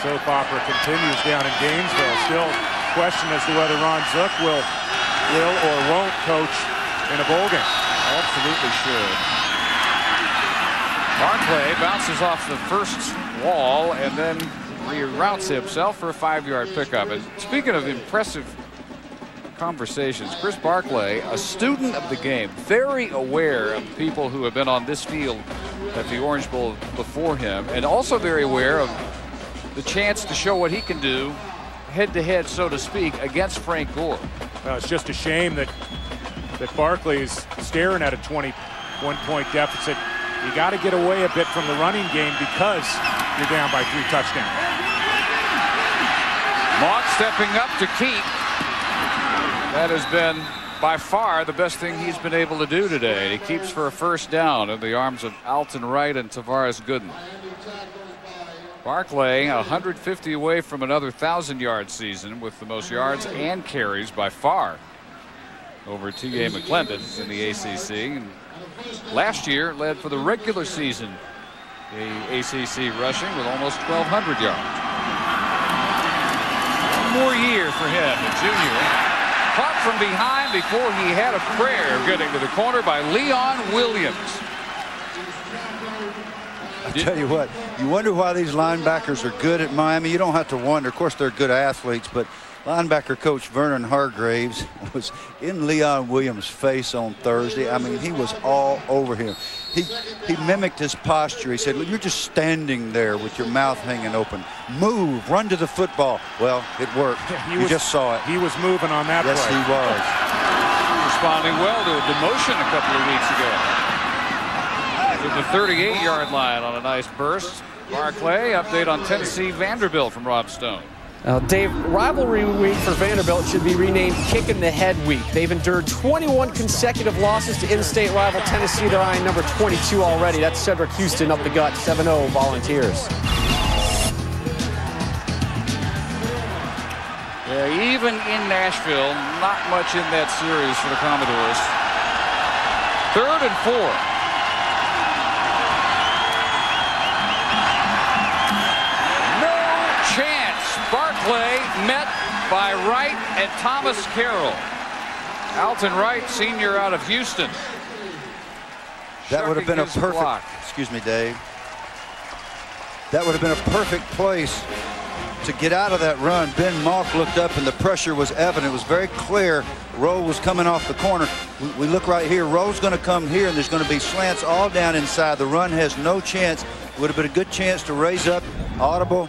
Soap opera continues down in Gainesville. Still question as to whether Ron Zook will or won't coach in a bowl game. Absolutely should. Barclay bounces off the first wall and then reroutes himself for a 5-yard pickup. And speaking of impressive conversations, Chris Barclay, a student of the game, very aware of the people who have been on this field at the Orange Bowl before him, and also very aware of the chance to show what he can do head-to-head, so to speak, against Frank Gore. It's just a shame that Barkley is staring at a 21-point deficit. You got to get away a bit from the running game because you're down by 3 touchdowns. Mott stepping up to keep. That has been by far the best thing he's been able to do today. He keeps for a first down in the arms of Alton Wright and Tavares Gooden. Barclay 150 away from another 1,000-yard season with the most yards and carries by far over T.A. McClendon in the ACC. And last year led for the regular season the ACC rushing with almost 1,200 yards. One more year for him, the junior. Caught from behind before he had a prayer, getting to the corner by Leon Williams. I tell you what, you wonder why these linebackers are good at Miami. You don't have to wonder. Of course, they're good athletes, but linebacker coach Vernon Hargraves was in Leon Williams' face on Thursday. I mean, he was all over him. He mimicked his posture. He said, "Look, you're just standing there with your mouth hanging open. Move, run to the football." Well, it worked. You just saw it. He was moving on that play. Yes, he was. Responding well to a demotion a couple of weeks ago. To the 38-yard line on a nice burst. Barclay, update on Tennessee Vanderbilt from Rob Stone. Dave, rivalry week for Vanderbilt should be renamed Kick in the Head week. They've endured 21 consecutive losses to in-state rival Tennessee. They're eyeing number 22 already. That's Cedric Houston up the gut, 7-0 Volunteers. Yeah, even in Nashville, not much in that series for the Commodores. 3rd and 4. Barclay met by Wright and Thomas Carroll. Alton Wright, senior out of Houston. That would have been a perfect, excuse me, Dave. That would have been a perfect place to get out of that run. Ben Malk looked up and the pressure was evident. It was very clear. Rowe was coming off the corner. We look right here. Rowe's going to come here and there's going to be slants all down inside. The run has no chance. Would have been a good chance to raise up, audible,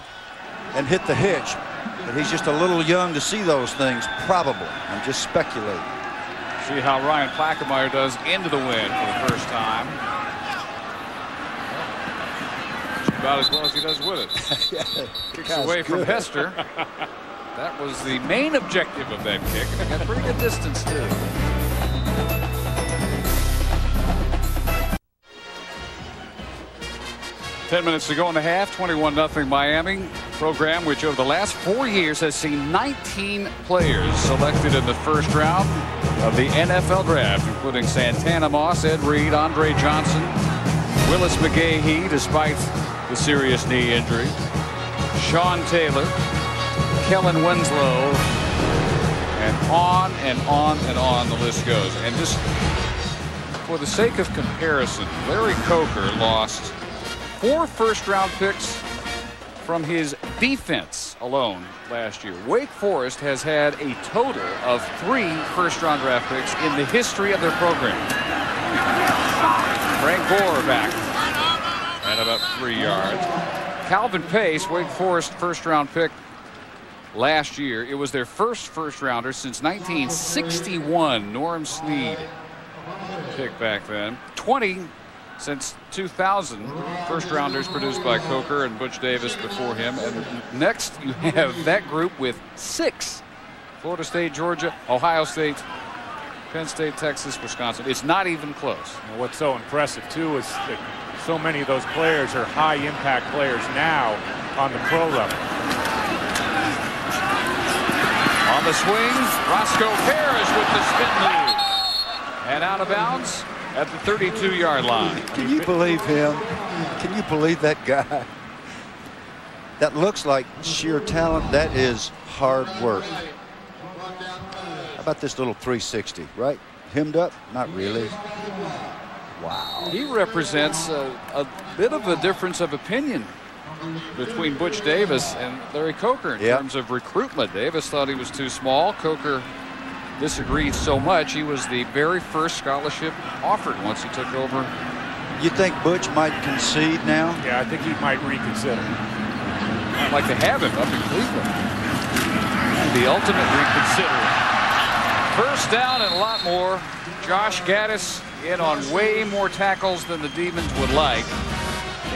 and hit the hitch. But he's just a little young to see those things, probably. I'm just speculating. See how Ryan Plaquemire does into the wind for the first time. About as well as he does with it. Kicks away from Hester. That was the main objective of that kick. And he got pretty good distance, too. Ten minutes to go in the half, 21-0 Miami. Program which over the last 4 years has seen 19 players selected in the first round of the NFL draft, including Santana Moss, Ed Reed, Andre Johnson, Willis McGahee, despite the serious knee injury. Sean Taylor, Kellen Winslow, and on and on and on the list goes. And just for the sake of comparison, Larry Coker lost 4 first-round picks from his defense alone last year. Wake Forest has had a total of 3 first-round draft picks in the history of their program. Frank Gore back at about 3 yards. Calvin Pace, Wake Forest first-round pick last year. It was their first first-rounder since 1961. Norm Snead pick back then. 20 since 2000 first-rounders produced by Coker and Butch Davis before him. And next you have that group with 6. Florida State, Georgia, Ohio State, Penn State, Texas, Wisconsin. It's not even close. And what's so impressive too is that so many of those players are high-impact players now on the pro level. On the swing, Roscoe Parrish with the spin move. And out of bounds at the 32-yard line. Can you believe him? Can you believe that guy? That looks like sheer talent. That is hard work. How about this little 360, right? Hemmed up? Not really. Wow. He represents a bit of a difference of opinion between Butch Davis and Larry Coker in terms of recruitment. Davis thought he was too small. Coker disagreed so much he was the very first scholarship offered once he took over. You think Butch might concede now? Yeah, I think he might reconsider. I'd like to have him up in Cleveland. The ultimate reconsidering. First down and a lot more. Josh Gaddis in on way more tackles than the Demons would like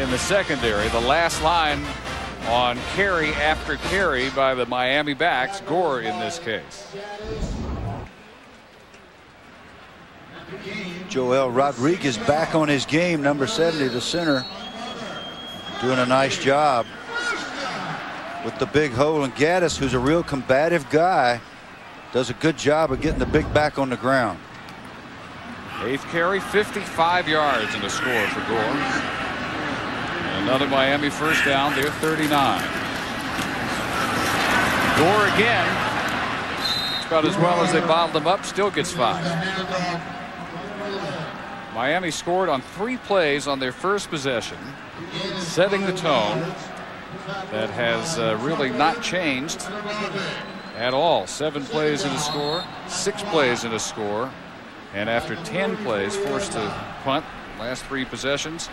in the secondary. The last line on carry after carry by the Miami backs, Gore in this case. Joel Rodriguez back on his game, number 70, the center, doing a nice job with the big hole. And Gaddis, who's a real combative guy, does a good job of getting the big back on the ground. 8th carry, 55 yards and a score for Gore. Another Miami first down, they're 39. Gore again. It's about as well as they bottled him up, still gets 5. Miami scored on 3 plays on their first possession, setting the tone that has really not changed at all. 7 plays in a score, 6 plays in a score, and after 10 plays forced to punt last 3 possessions.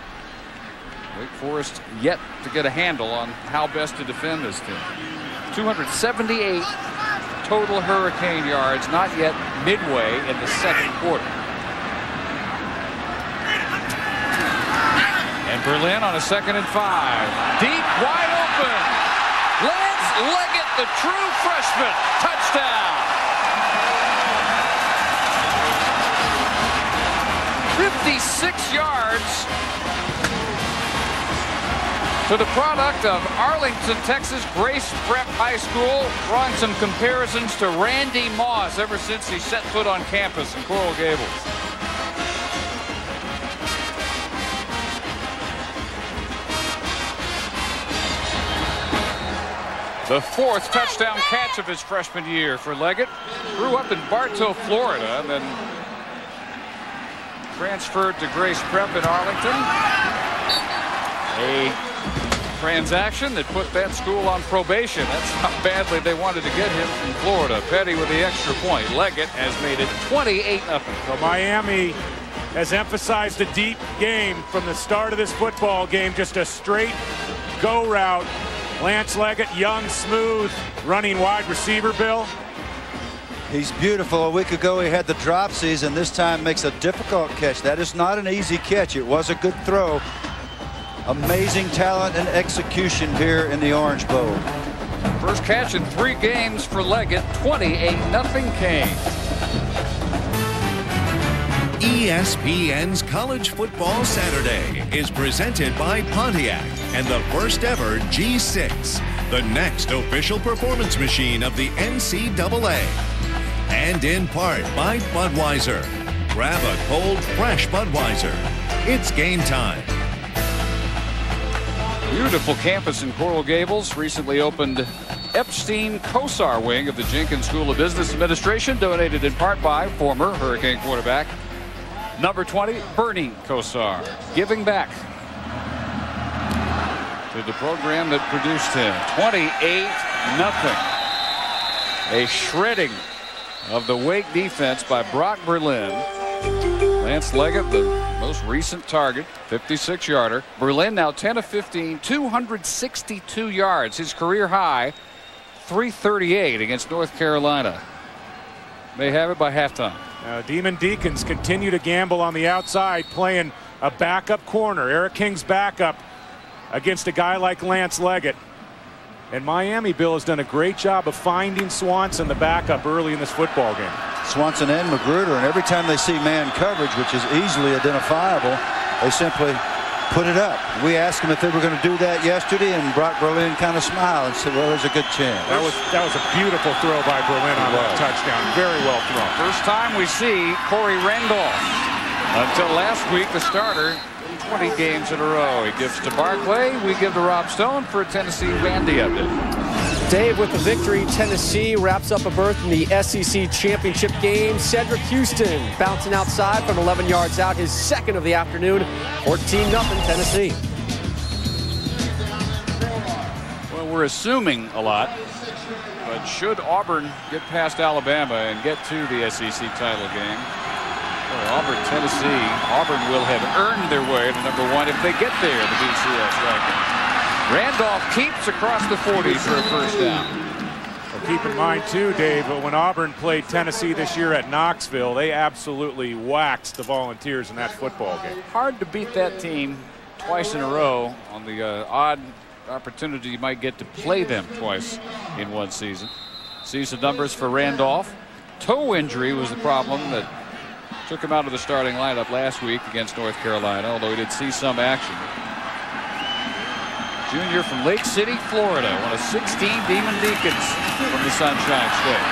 Wake Forest yet to get a handle on how best to defend this team. 278 total Hurricane yards, not yet midway in the second quarter. And Berlin on a 2nd and 5. Deep, wide open. Lance Leggett, the true freshman. Touchdown. 56 yards to the product of Arlington, Texas, Grace Prep High School, drawing some comparisons to Randy Moss ever since he set foot on campus in Coral Gables. The 4th touchdown catch of his freshman year for Leggett. Grew up in Bartow, Florida, and then transferred to Grace Prep in Arlington. A transaction that put that school on probation. That's how badly they wanted to get him from Florida. Petty with the extra point. Leggett has made it 28-0. So Miami has emphasized the deep game from the start of this football game. Just a straight go route. Lance Leggett, young, smooth, running wide receiver, Bill. He's beautiful. A week ago he had the drop season. This time makes a difficult catch. That is not an easy catch. It was a good throw. Amazing talent and execution here in the Orange Bowl. First catch in 3 games for Leggett. 28-0 Canes. ESPN's College Football Saturday is presented by Pontiac and the first ever G6, the next official performance machine of the NCAA. And in part by Budweiser. Grab a cold, fresh Budweiser. It's game time. Beautiful campus in Coral Gables. Recently opened Epstein Kosar wing of the Jenkins School of Business Administration, donated in part by former Hurricane quarterback number 20 Bernie Kosar, giving back to the program that produced him. 28-0. A shredding of the Wake defense by Brock Berlin. Lance Leggett, the most recent target, 56-yarder. Berlin now 10 of 15, 262 yards. His career high, 338 against North Carolina. They have it by halftime. Demon Deacons continue to gamble on the outside, playing a backup corner. Eric King's backup against a guy like Lance Leggett. And Miami, Bill, has done a great job of finding Swanson, the backup, early in this football game. Swanson and Magruder, and every time they see man coverage, which is easily identifiable, they simply put it up. We asked them if they were going to do that yesterday, and Brock Berlin kind of smiled and said, well, there's a good chance. That was a beautiful throw by Berlin on that touchdown. Very well thrown. First time we see Corey Randolph. Until last week, the starter, 20 games in a row. He gives to Barclay. We give to Rob Stone for a Tennessee Vandy update. Dave, with the victory, Tennessee wraps up a berth in the SEC championship game. Cedric Houston bouncing outside from 11 yards out, his second of the afternoon. 14-0 Tennessee. Well, we're assuming a lot, but should Auburn get past Alabama and get to the SEC title game, Auburn, Tennessee, Auburn will have earned their way to #1 if they get there in the BCS ranking. Randolph keeps across the 40 for a first down. Well, keep in mind, too, Dave, when Auburn played Tennessee this year at Knoxville, they absolutely waxed the Volunteers in that football game. Hard to beat that team twice in a row on the odd opportunity you might get to play them twice in one season. Season numbers for Randolph. Toe injury was the problem that took him out of the starting lineup last week against North Carolina, although he did see some action. Junior from Lake City, Florida, one of 16 Demon Deacons from the Sunshine State.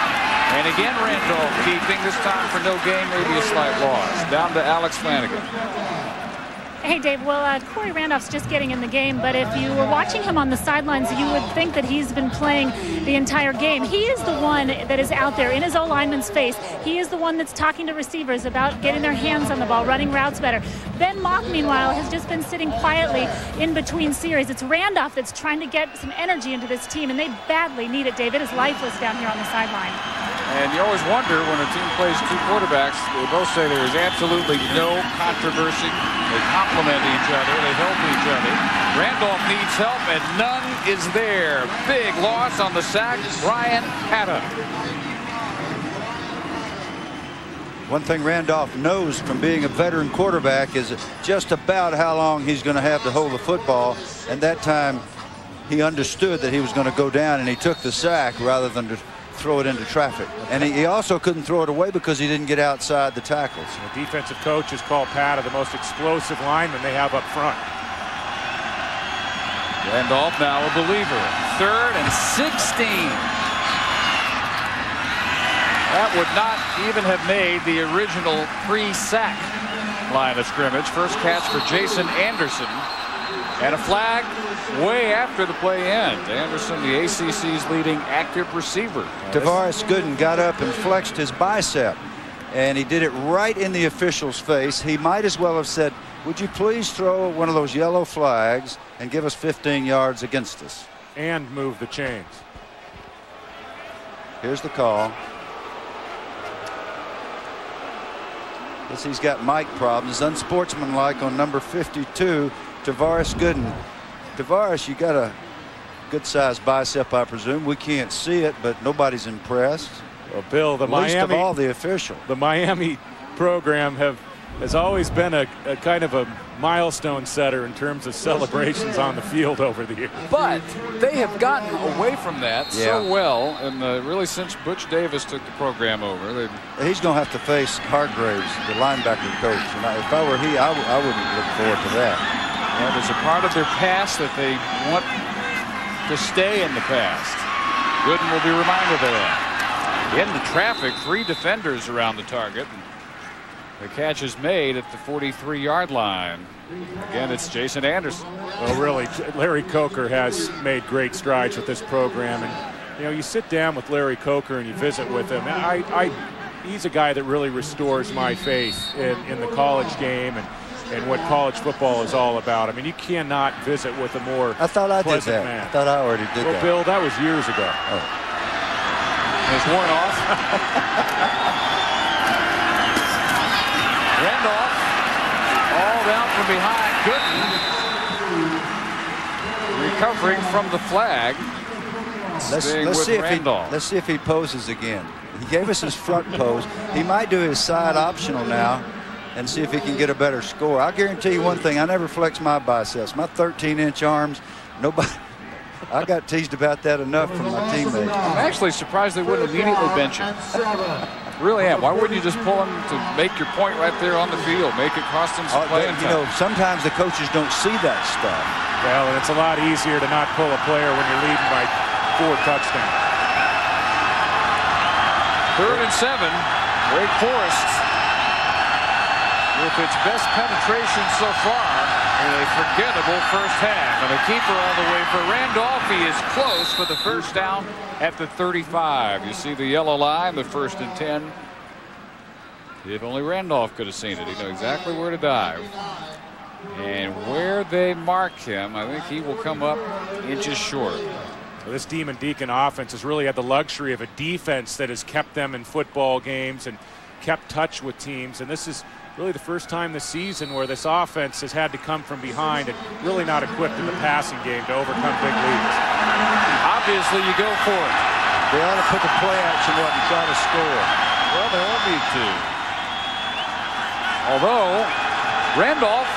And again, Randolph keeping, this time for no gain, maybe a slight loss. Down to Alex Flanagan. Hey, Dave, well, Corey Randolph's just getting in the game, but if you were watching him on the sidelines, you would think that he's been playing the entire game. He is the one that is out there in his O-lineman's face. He is the one that's talking to receivers about getting their hands on the ball, running routes better. Ben Mock, meanwhile, has just been sitting quietly in between series. It's Randolph that's trying to get some energy into this team, and they badly need it, Dave. It is lifeless down here on the sideline. And you always wonder when a team plays two quarterbacks, they both say there is absolutely no controversy. They complement each other. They help each other. Randolph needs help, and none is there. Big loss on the sack, Brian Hatta. One thing Randolph knows from being a veteran quarterback is just about how long he's going to have to hold the football. And that time he understood that he was going to go down, and he took the sack rather than to throw it into traffic. And he also couldn't throw it away because he didn't get outside the tackles. The defensive coach has called Pata the most explosive lineman they have up front. Randolph now a believer. 3rd and 16. That would not even have made the original pre-sack line of scrimmage. First catch for Jason Anderson. And a flag way after the play end. Anderson, the ACC's leading active receiver. Tavares Gooden got up and flexed his bicep, and he did it right in the official's face. He might as well have said, would you please throw one of those yellow flags and give us 15 yards against us? And move the chains. Here's the call. Guess he's got mic problems. Unsportsmanlike on number 52. Tavares Gooden. Tavares, you got a good-sized bicep, I presume. We can't see it, but nobody's impressed. Well, Bill, the least of all the official. The Miami program has always been a kind of a milestone setter in terms of celebrations on the field over the years. But they have gotten away from that so well, and really since Butch Davis took the program over. He's going to have to face Hargraves, the linebacker coach. And if I were he, I wouldn't look forward to that. Yeah, there's a part of their past that they want to stay in the past. Gooden will be reminded of that. In the traffic, 3 defenders around the target. The catch is made at the 43-yard line. Again, it's Jason Anderson. Well, really, Larry Coker has made great strides with this program. And, you know, you sit down with Larry Coker and you visit with him. He's a guy that really restores my faith in the college game and what college football is all about. I mean, you cannot visit with a more I thought I did pleasant that. man. I thought I already did well, that. Bill, that was years ago. Oh. It's worn off. Randolph all down from behind. Gooden recovering from the flag. Let's see if he poses again. He gave us his front pose. He might do his side optional now and see if he can get a better score. I'll guarantee you one thing. I never flex my biceps. My 13-inch arms, nobody. I got teased about that enough from my teammates. I'm actually surprised they wouldn't immediately bench him. Really am. Why wouldn't you just pull him to make your point right there on the field? Make it cost him some playing time. You know, sometimes the coaches don't see that stuff. Well, and it's a lot easier to not pull a player when you're leading by 4 touchdowns. 3rd and 7. Wake Forest with its best penetration so far in a forgettable first half. And a keeper all the way for Randolph. He is close for the first down at the 35. You see the yellow line, the 1st and 10. If only Randolph could have seen it. He knew exactly where to dive. And where they mark him, I think he will come up inches short. Well, this Demon Deacon offense has really had the luxury of a defense that has kept them in football games and kept touch with teams. And this is really the first time this season where this offense has had to come from behind and really not equipped in the passing game to overcome big leads. Obviously, you go for it. They ought to put the play action up and try to score. Well, they all need to. Although, Randolph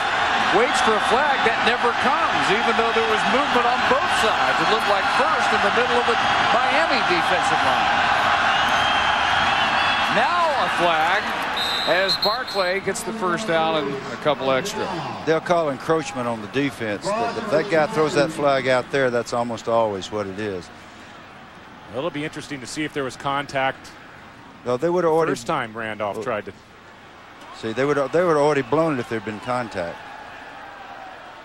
waits for a flag that never comes, even though there was movement on both sides. It looked like first in the middle of the Miami defensive line. Now a flag as Barclay gets the first down and a couple extra. They'll call encroachment on the defense. If that guy throws that flag out there, that's almost always what it is. Well, it'll be interesting to see if there was contact. No, they would have already. First time Randolph tried to. See, they would have already blown it if there'd been contact.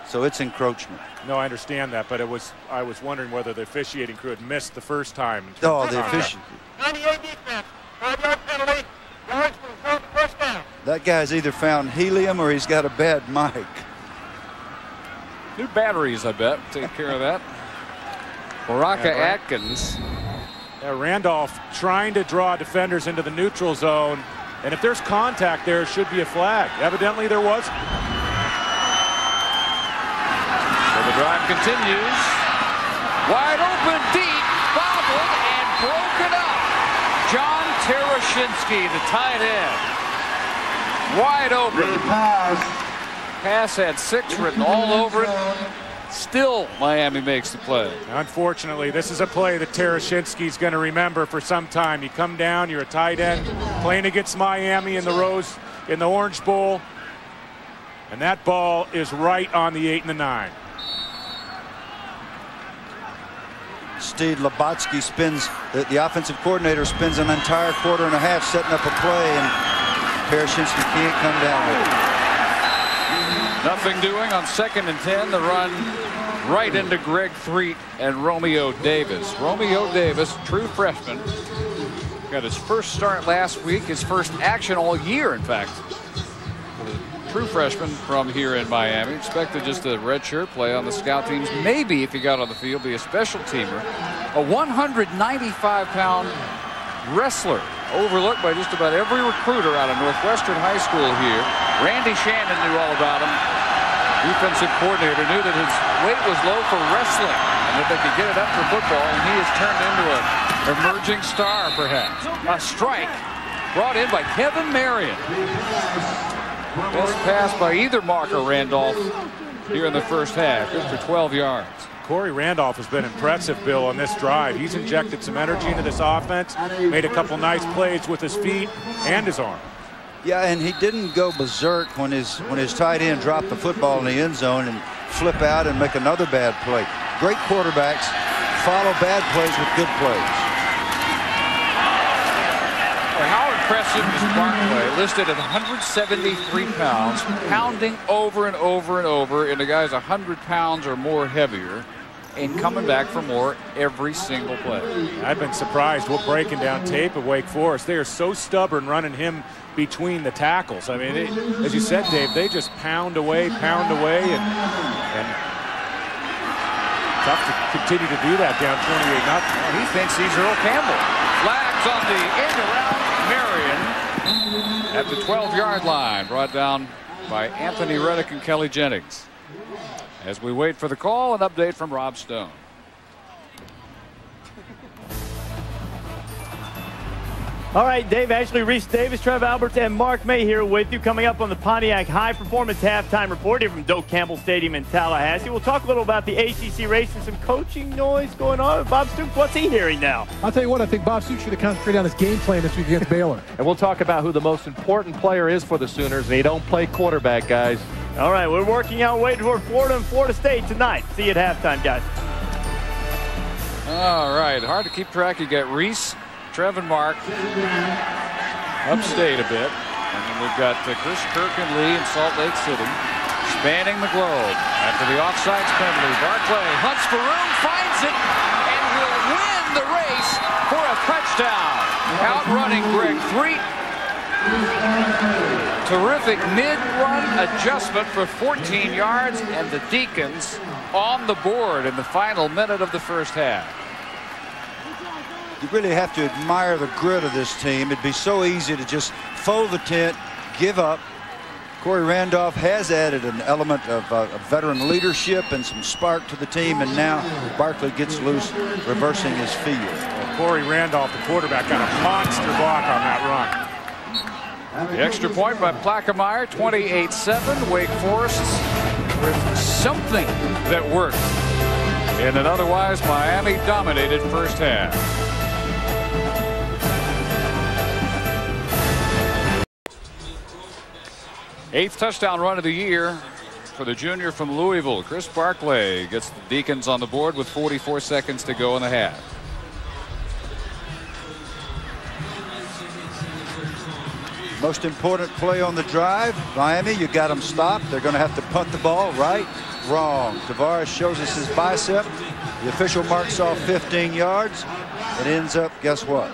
So it's encroachment. No, I understand that, but I was wondering whether the officiating crew had missed the first time. Oh, the officiating. 98 defense. 5-yard penalty. Yards for the first down. That guy's either found helium or he's got a bad mic. New batteries, I bet. Take care of that. Baraka Atkins. Yeah, Randolph trying to draw defenders into the neutral zone. And if there's contact there, it should be a flag. Evidently there was. So the drive continues. Wide open, deep, bobbled, and broken up. John Terashinsky, the tight end. Wide open. Pass had 6 written all over it. Still, Miami makes the play. Unfortunately, this is a play that Terashinsky's going to remember for some time. You come down, you're a tight end, playing against Miami in the Orange Bowl, and that ball is right on the 8 and the 9. Steve Labotsky spins, the offensive coordinator spends an entire quarter and a half setting up a play, and Terashinsky can't come down with it. Nothing doing on 2nd and 10. The run right into Greg Threet and Romeo Davis. Romeo Davis, true freshman, got his first start last week, his first action all year, in fact. True freshman from here in Miami. Expected just a redshirt, play on the scout teams. Maybe, if he got on the field, be a special teamer. A 195-pound wrestler, overlooked by just about every recruiter out of Northwestern High School here. Randy Shannon knew all about him. Defensive coordinator knew that his weight was low for wrestling and that they could get it up for football, and he has turned into an emerging star, perhaps. A strike brought in by Kevin Marion. Best pass by either Mark or Randolph here in the first half. Good for 12 yards. Corey Randolph has been impressive, Bill, on this drive. He's injected some energy into this offense, made a couple nice plays with his feet and his arm. Yeah, and he didn't go berserk when his tight end dropped the football in the end zone and flip out and make another bad play. Great quarterbacks follow bad plays with good plays. Howard impressive is Barclay, listed at 173 pounds, pounding over and over and over into guys 100 pounds or more heavier, and coming back for more every single play. I've been surprised. We're breaking down tape of Wake Forest. They are so stubborn running him between the tackles. I mean, as you said, Dave, they just pound away, and tough to continue to do that down 28-0. Well, he thinks he's Earl Campbell. Flags on the end around Marion at the 12-yard line, brought down by Anthony Reddick and Kelly Jennings. As we wait for the call, an update from Rob Stone. All right, Dave Ashley, Reese Davis, Trev Alberts, and Mark May here with you. Coming up on the Pontiac High Performance Halftime Report here from Doak Campbell Stadium in Tallahassee. We'll talk a little about the ACC race and some coaching noise going on. Bob Stoops, what's he hearing now? I'll tell you what, I think Bob Stoops should have concentrated on his game plan this week against Baylor. And we'll talk about who the most important player is for the Sooners, and he don't play quarterback, guys. All right, we're working out waiting for Florida and Florida State tonight. See you at halftime, guys. All right, hard to keep track. You got Reese, Trev, and Mark upstate a bit. And then we've got Chris, Kirk, and Lee in Salt Lake City, spanning the globe. After the offsides penalty, Barclay hunts for room, finds it, and will win the race for a touchdown. Outrunning Greg Threet. Terrific mid-run adjustment for 14 yards, and the Deacons on the board in the final minute of the first half. You really have to admire the grit of this team. It'd be so easy to just fold the tent, give up. Corey Randolph has added an element of veteran leadership and some spark to the team, and now Barclay gets loose, reversing his field. Well, Corey Randolph, the quarterback, got a monster block on that run. The extra point by Plaquemire, 28-7. Wake Forest with something that worked in an otherwise Miami-dominated first half. Eighth touchdown run of the year for the junior from Louisville. Chris Barclay gets the Deacons on the board with 44 seconds to go in the half. Most important play on the drive. Miami, you got them stopped. They're going to have to punt the ball. Right? Wrong. Tavares shows us his bicep. The official marks off 15 yards. It ends up, guess what?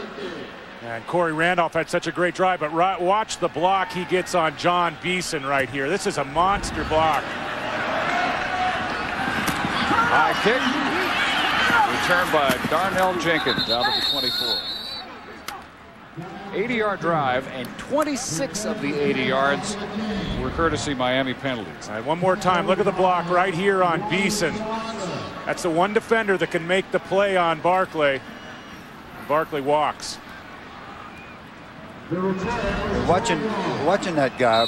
And Corey Randolph had such a great drive, but watch the block he gets on John Beeson right here. This is a monster block. High kick. Returned by Darnell Jenkins out of the 24. 80-yard drive, and 26 of the 80 yards were courtesy Miami penalties. All right, one more time. Look at the block right here on Beeson. That's the one defender that can make the play on Barclay. Barclay walks. Watching that guy,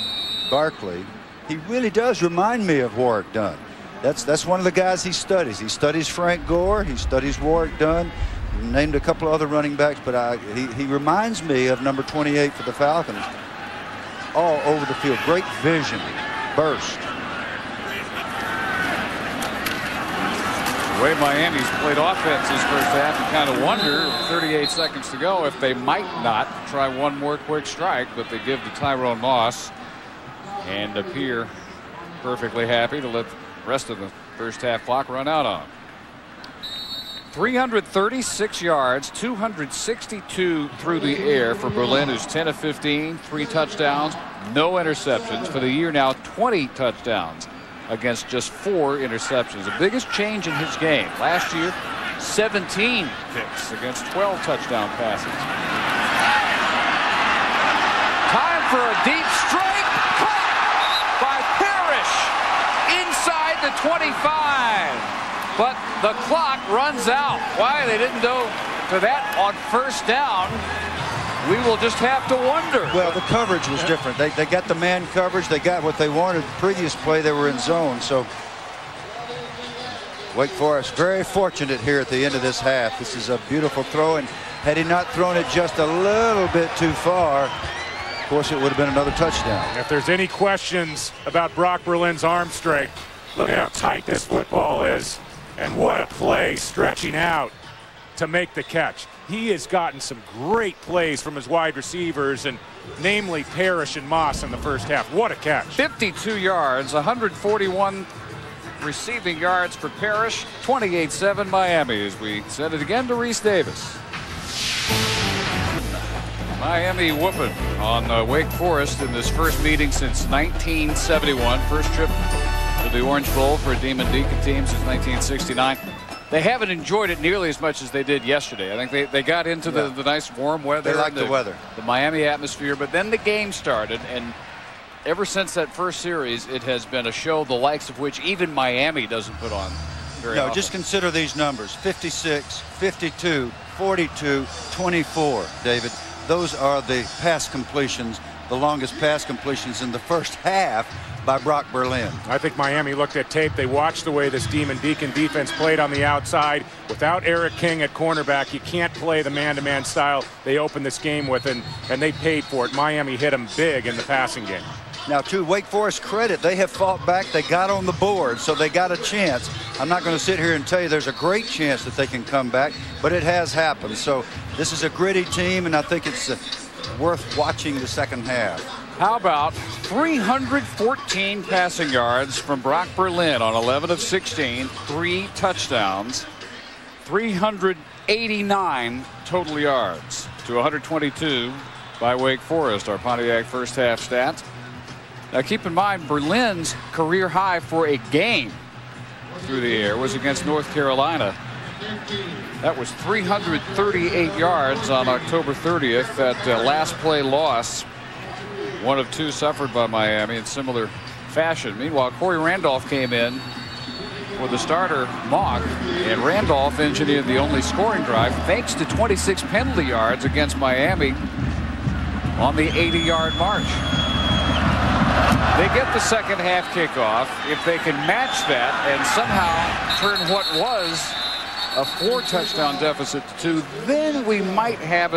Barclay, he really does remind me of Warwick Dunn. That's one of the guys he studies. He studies Frank Gore. He studies Warwick Dunn. Named a couple of other running backs, but he reminds me of number 28 for the Falcons. All over the field. Great vision. Burst. The way Miami's played offense this first half, you kind of wonder, 38 seconds to go, if they might not try one more quick strike, but they give to Tyrone Moss and appear perfectly happy to let the rest of the first half clock run out on. 336 yards, 262 through the air for Berlin, who's 10 of 15, 3 touchdowns, no interceptions. For the year now, 20 touchdowns against just 4 interceptions. The biggest change in his game. Last year, 17 picks against 12 touchdown passes. Time for a deep strike. Caught by Parrish inside the 25. But the clock runs out. Why they didn't go to that on first down, we will just have to wonder. Well, the coverage was different. They got the man coverage. They got what they wanted. The previous play, they were in zone. So Wake Forest very fortunate here at the end of this half. This is a beautiful throw, and had he not thrown it just a little bit too far, of course, it would have been another touchdown. If there's any questions about Brock Berlin's arm strength, look at how tight this football is. And what a play stretching out to make the catch. he has gotten some great plays from his wide receivers, and namely Parrish and Moss in the first half. What a catch. 52 yards, 141 receiving yards for Parrish, 28-7 Miami, as we send it again to Reese Davis. Miami whooping on Wake Forest in this first meeting since 1971. First trip to the Orange Bowl for a Demon Deacon team since 1969. They haven't enjoyed it nearly as much as they did yesterday. I think they got into the nice warm weather. They like the weather. The Miami atmosphere, but then the game started, and ever since that first series, it has been a show the likes of which even Miami doesn't put on very often. Just consider these numbers: 56, 52, 42, 24, David. Those are the pass completions, the longest pass completions in the first half by Brock Berlin. I think Miami looked at tape. They watched the way this Demon Deacon defense played on the outside. Without Eric King at cornerback, you can't play the man-to-man style they opened this game with, and they paid for it. Miami hit them big in the passing game. Now, to Wake Forest credit, they have fought back. They got on the board, so they got a chance. I'm not going to sit here and tell you there's a great chance that they can come back, but it has happened. So this is a gritty team, and I think it's worth watching the second half. How about 314 passing yards from Brock Berlin on 11 of 16, 3 touchdowns, 389 total yards to 122 by Wake Forest, our Pontiac first half stats. Now keep in mind, Berlin's career high for a game through the air was against North Carolina. That was 338 yards on October 30th. That last play loss, one of 2 suffered by Miami in similar fashion. Meanwhile, Corey Randolph came in for the starter Mock, and Randolph engineered the only scoring drive thanks to 26 penalty yards against Miami on the 80-yard march. They get the second half kickoff. If they can match that and somehow turn what was a 4-touchdown deficit to 2, then we might have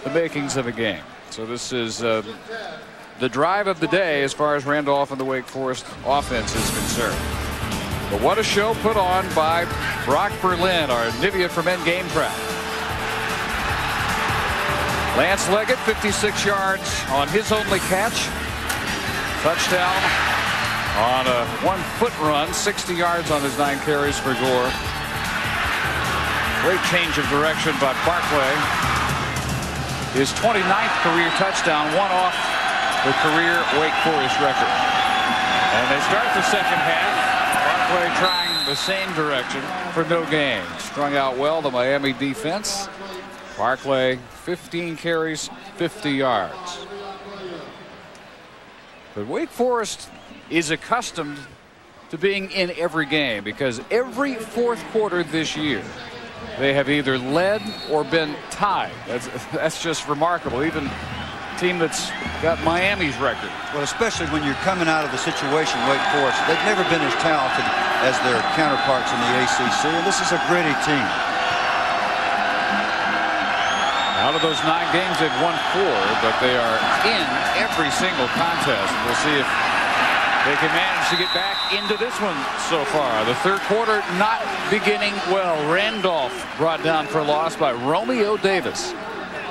the makings of a game. So this is the drive of the day as far as Randolph and the Wake Forest offense is concerned. But what a show put on by Brock Berlin, our Nivea for Men game prep. Lance Leggett, 56 yards on his only catch. Touchdown on a 1-foot run, 60 yards on his 9 carries for Gore. Great change of direction by Barclay. His 29th career touchdown, one off the career Wake Forest record. And they start the second half. Barclay trying the same direction for no gain. Strung out well, the Miami defense. Barclay, 15 carries, 50 yards. But Wake Forest is accustomed to being in every game, because every fourth quarter this year they have either led or been tied. That's just remarkable. Even a team that's got Miami's record. Well, especially when you're coming out of the situation Wake Forest, they've never been as talented as their counterparts in the ACC, and this is a gritty team. Out of those 9 games, they've won 4, but they are in every single contest. We'll see if they can manage to get back into this one so far. The third quarter not beginning well. Randolph brought down for a loss by Romeo Davis.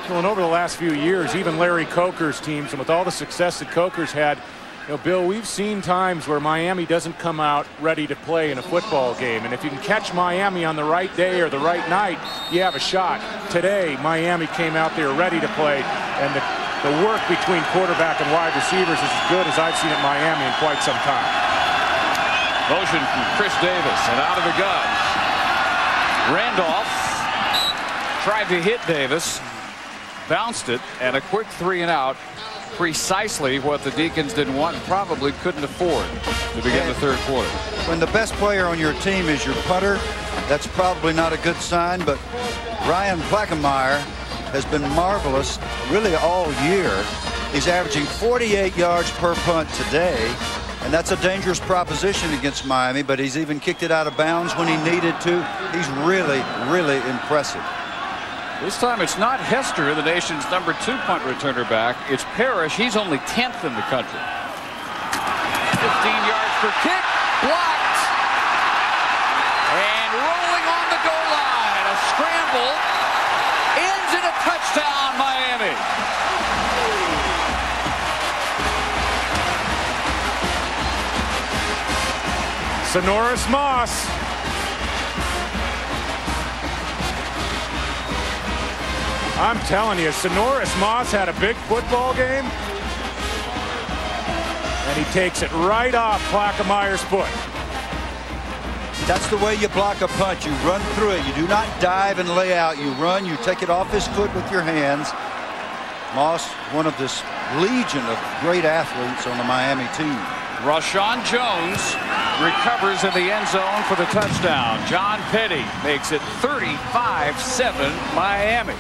Well, and over the last few years, even Larry Coker's teams, and with all the success that Coker's had, Bill, we've seen times where Miami doesn't come out ready to play in a football game. And if you can catch Miami on the right day or the right night, you have a shot. Today, Miami came out there ready to play, and the work between quarterback and wide receivers is as good as I've seen at Miami in quite some time. Motion from Chris Davis, and out of the gun. Randolph tried to hit Davis, bounced it, and a quick 3-and-out. Precisely what the Deacons didn't want and probably couldn't afford to begin the third quarter. When the best player on your team is your punter, that's probably not a good sign, but Ryan Plackemeyer has been marvelous really all year. He's averaging 48 yards per punt today, and that's a dangerous proposition against Miami, but he's even kicked it out of bounds when he needed to. He's really, really impressive. This time it's not Hester, the nation's #2 punt returner back. It's Parrish. He's only 10th in the country. 15 yards per kick. Blocked. And rolling on the goal line. A scramble Sonoris Moss. I'm telling you, Sonoris Moss had a big football game, and he takes it right off Plackemeyer's foot. That's the way you block a punch. You run through it. You do not dive and lay out. You run, you take it off his foot with your hands. Moss, one of this legion of great athletes on the Miami team. Rashawn Jones recovers in the end zone for the touchdown. John Petty makes it 35-7 Miami.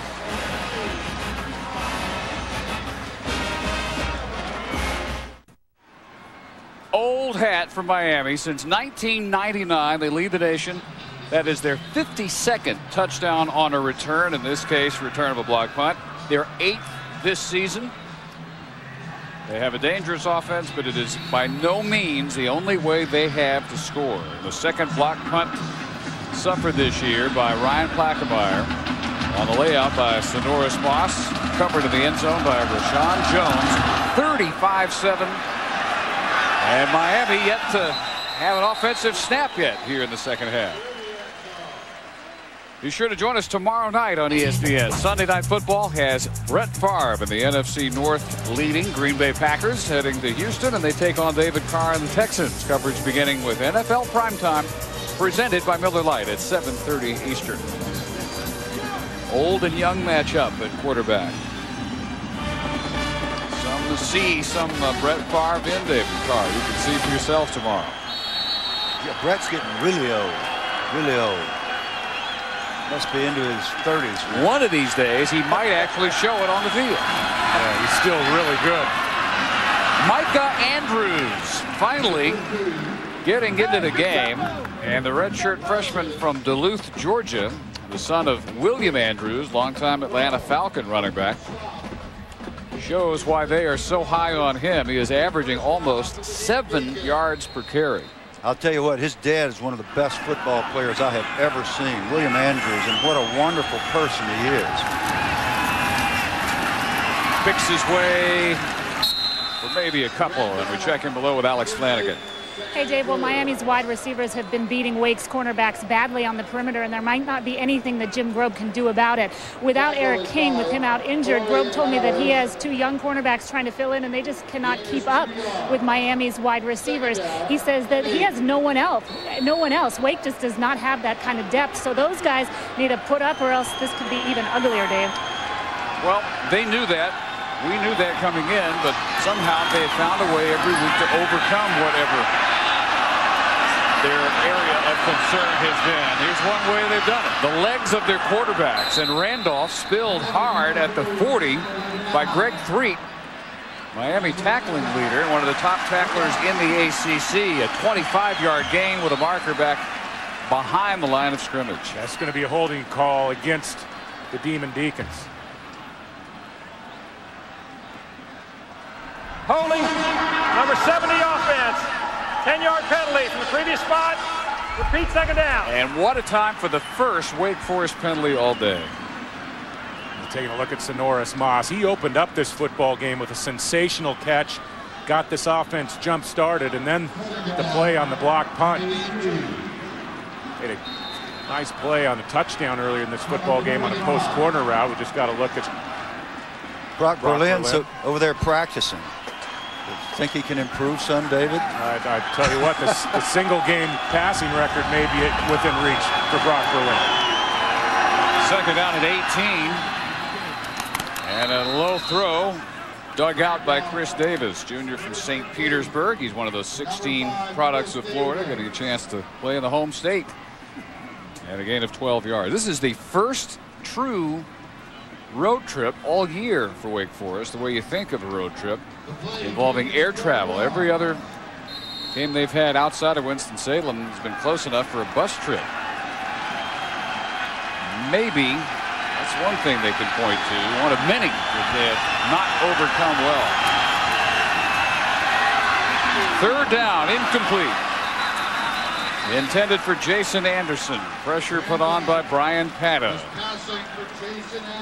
Old hat for Miami. Since 1999, they lead the nation. That is their 52nd touchdown on a return. In this case, return of a block punt. Their 8th this season. They have a dangerous offense, but it is by no means the only way they have to score. The second block punt suffered this year by Ryan Plackemeier on the layout by Sonoris Moss. Covered in the end zone by Rashawn Jones. 35-7. And Miami yet to have an offensive snap yet here in the second half. Be sure to join us tomorrow night on ESPN. Sunday Night Football has Brett Favre and the NFC North leading Green Bay Packers heading to Houston, and they take on David Carr and the Texans. Coverage beginning with NFL Primetime, presented by Miller Lite at 7:30 Eastern. Old and young matchup at quarterback. Some to see some Brett Favre in David Carr. You can see for yourself tomorrow. Yeah, Brett's getting really old. Really old. Must be into his 30s. One of these days, he might actually show it on the field. Yeah, he's still really good. Micah Andrews finally getting into the game. And the redshirt freshman from Duluth, Georgia, the son of William Andrews, longtime Atlanta Falcon running back, shows why they are so high on him. He is averaging almost 7 yards per carry. I'll tell you what, his dad is one of the best football players I have ever seen, William Andrews, and what a wonderful person he is. Picks his way for maybe a couple, and we check him below with Alex Flanagan. Hey, Dave, well, Miami's wide receivers have been beating Wake's cornerbacks badly on the perimeter, and there might not be anything that Jim Grobe can do about it. Without Eric King, with him out injured, Grobe told me that he has 2 young cornerbacks trying to fill in, and they just cannot keep up with Miami's wide receivers. He says that he has no one else. Wake just does not have that kind of depth, so those guys need to put up, or else this could be even uglier, Dave. Well, they knew that. We knew that coming in, but somehow they have found a way every week to overcome whatever their area of concern has been. Here's one way they've done it. The legs of their quarterbacks, and Randolph spilled hard at the 40 by Greg Threet, Miami tackling leader, one of the top tacklers in the ACC. A 25-yard gain with a marker back behind the line of scrimmage. That's going to be a holding call against the Demon Deacons. Holding, number 70 offense. 10-yard penalty from the previous spot. Repeat, second down. And what a time for the first Wake Forest penalty all day. Taking a look at Sonoris Moss. He opened up this football game with a sensational catch, got this offense jump started, and then the play on the block punt. Made a nice play on the touchdown earlier in this football game on a post corner route. We just got to look at Brock Berlin's over there practicing. Think he can improve some, David? I tell you what, the single game passing record may be within reach for Brock Berlin. Second down at 18. And a low throw dug out by Chris Davis, junior from St. Petersburg. He's one of those 16 products of Florida, getting a chance to play in the home state. And a gain of 12 yards. This is the first true road trip all year for Wake Forest, the way you think of a road trip, involving air travel. Every other game they've had outside of Winston-Salem has been close enough for a bus trip. Maybe that's one thing they can point to, one of many that they have not overcome well. Third down, incomplete. Intended for Jason Anderson. Pressure put on by Brian Patta.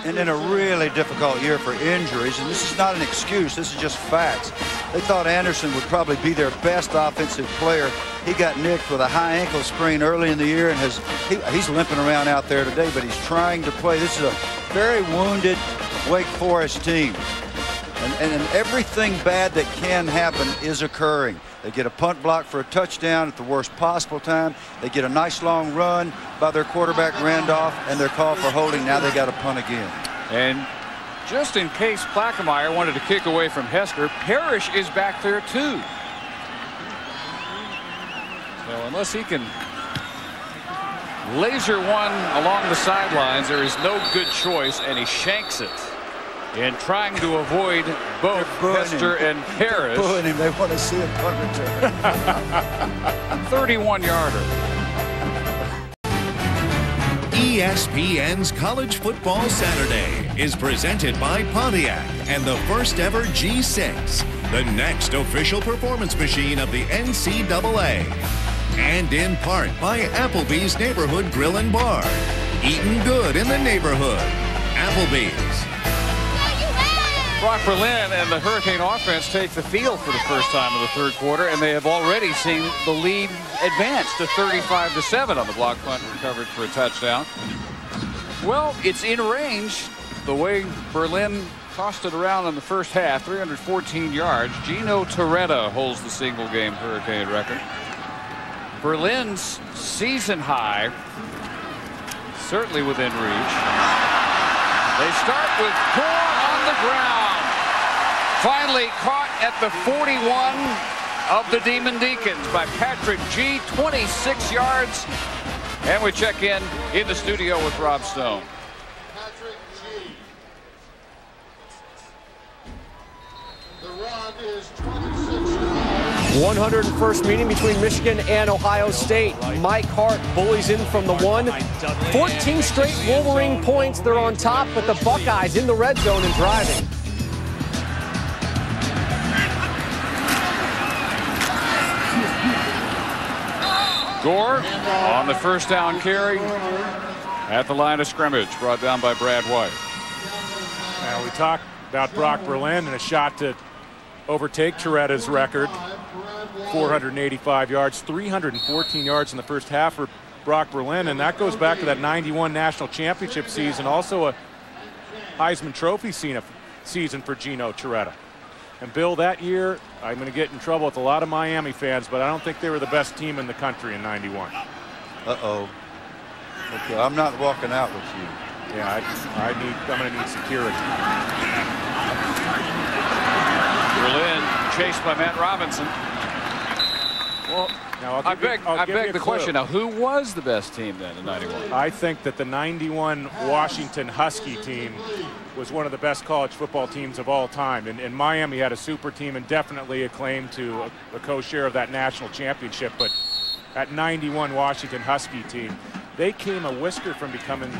And in a really difficult year for injuries, and this is not an excuse, this is just facts. They thought Anderson would probably be their best offensive player. He got nicked with a high ankle sprain early in the year, and he's limping around out there today, but he's trying to play. This is a very wounded Wake Forest team. And everything bad that can happen is occurring. They get a punt block for a touchdown at the worst possible time. They get a nice long run by their quarterback Randolph, and they're called for holding. Now they got to punt again. And just in case Plaquemire wanted to kick away from Hester, Parrish is back there too. So unless he can laser one along the sidelines, there is no good choice, and he shanks it. In trying to avoid both Hester and Parrish. They're booing him. They want to see him punt return. 31-yarder. ESPN's College Football Saturday is presented by Pontiac and the first ever G6, the next official performance machine of the NCAA. And in part by Applebee's Neighborhood Grill and Bar. Eating good in the neighborhood. Applebee's. Brock Berlin and the Hurricane offense take the field for the first time in the third quarter, and they have already seen the lead advance to 35-7 on the block punt recovered for a touchdown. Well, it's in range the way Berlin tossed it around in the first half. 314 yards. Gino Torretta holds the single game Hurricane record. Berlin's season high certainly within reach. They start with Gore on the ground. Finally caught at the 41 of the Demon Deacons by Patrick G. 26 yards. And we check in the studio with Rob Stone. Patrick G. The run is 26 yards. 101st meeting between Michigan and Ohio State. Mike Hart bullies in from the 1. 14 straight Wolverine points. They're on top, but the Buckeyes in the red zone and driving. Gore on the first down carry at the line of scrimmage, brought down by Brad White. Now we talked about Brock Berlin and a shot to overtake Toretta's record. 485 yards, 314 yards in the first half for Brock Berlin, and that goes back to that 91 national championship season, also a Heisman Trophy season for Gino Torretta. And Bill, that year, I'm going to get in trouble with a lot of Miami fans, but I don't think they were the best team in the country in '91. Uh-oh. Okay, I'm not walking out with you. Yeah, I'm going to need security. Berlin chased by Matt Robinson. Well, now I beg the question. Now, who was the best team then in '91? I think that the '91 Washington Husky team was one of the best college football teams of all time. And Miami had a super team and definitely a claim to a co-share of that national championship. But that '91 Washington Husky team, they came a whisker from becoming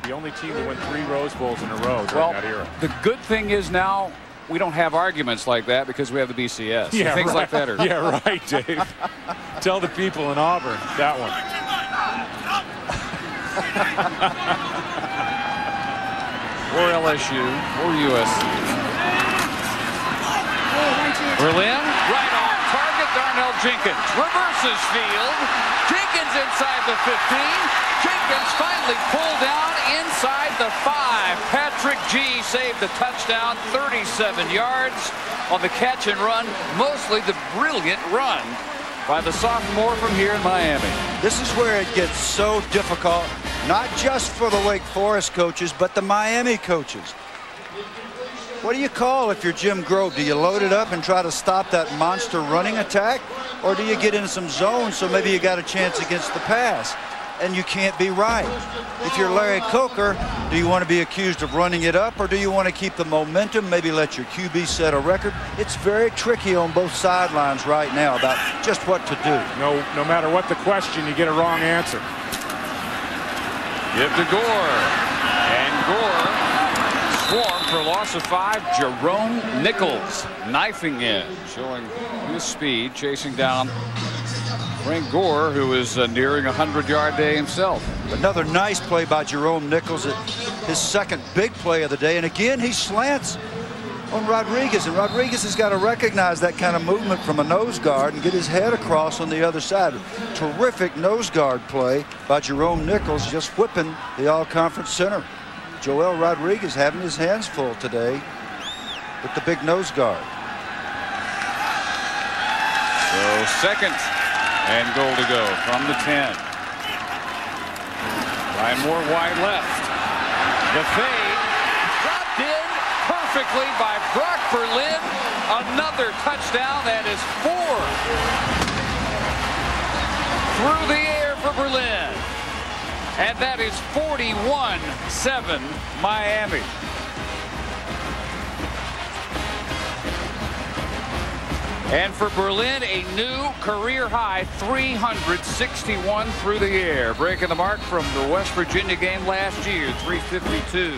the only team to win 3 Rose Bowls in a row during that era. The good thing is now we don't have arguments like that because we have the BCS. Yeah, things right. like that are. Yeah, right, Dave. Tell the people in Auburn that one. Or LSU, or USC. Berlin, right on target. Darnell Jenkins reverses field. Jenkins inside the 15. Jenkins finally pulled down inside the 5. Patrick G saved the touchdown, 37 yards on the catch and run. Mostly the brilliant run by the sophomore from here in Miami. This is where it gets so difficult, not just for the Wake Forest coaches, but the Miami coaches. What do you call if you're Jim Grove? Do you load it up and try to stop that monster running attack? Or do you get into some zones so maybe you got a chance against the pass? And you can't be right. If you're Larry Coker, do you want to be accused of running it up, or do you want to keep the momentum, maybe let your QB set a record? It's very tricky on both sidelines right now about just what to do. No matter what the question, you get a wrong answer. Give to Gore. And Gore swarmed for a loss of 5. Jerome Nichols knifing in, showing his speed, chasing down Frank Gore, who is nearing a 100-yard day himself. Another nice play by Jerome Nichols, his second big play of the day. And again, he slants on Rodriguez, and Rodriguez has got to recognize that kind of movement from a nose guard and get his head across on the other side. Terrific nose guard play by Jerome Nichols, just whipping the all-conference center. Joel Rodriguez having his hands full today with the big nose guard. So second and goal to go from the 10. Ryan Moore wide left. The fade dropped in perfectly by Brock Berlin. Another touchdown. That is 4 through the air for Berlin. And that is 41-7 Miami. And for Berlin, a new career high 361 through the air, breaking the mark from the West Virginia game last year, 352.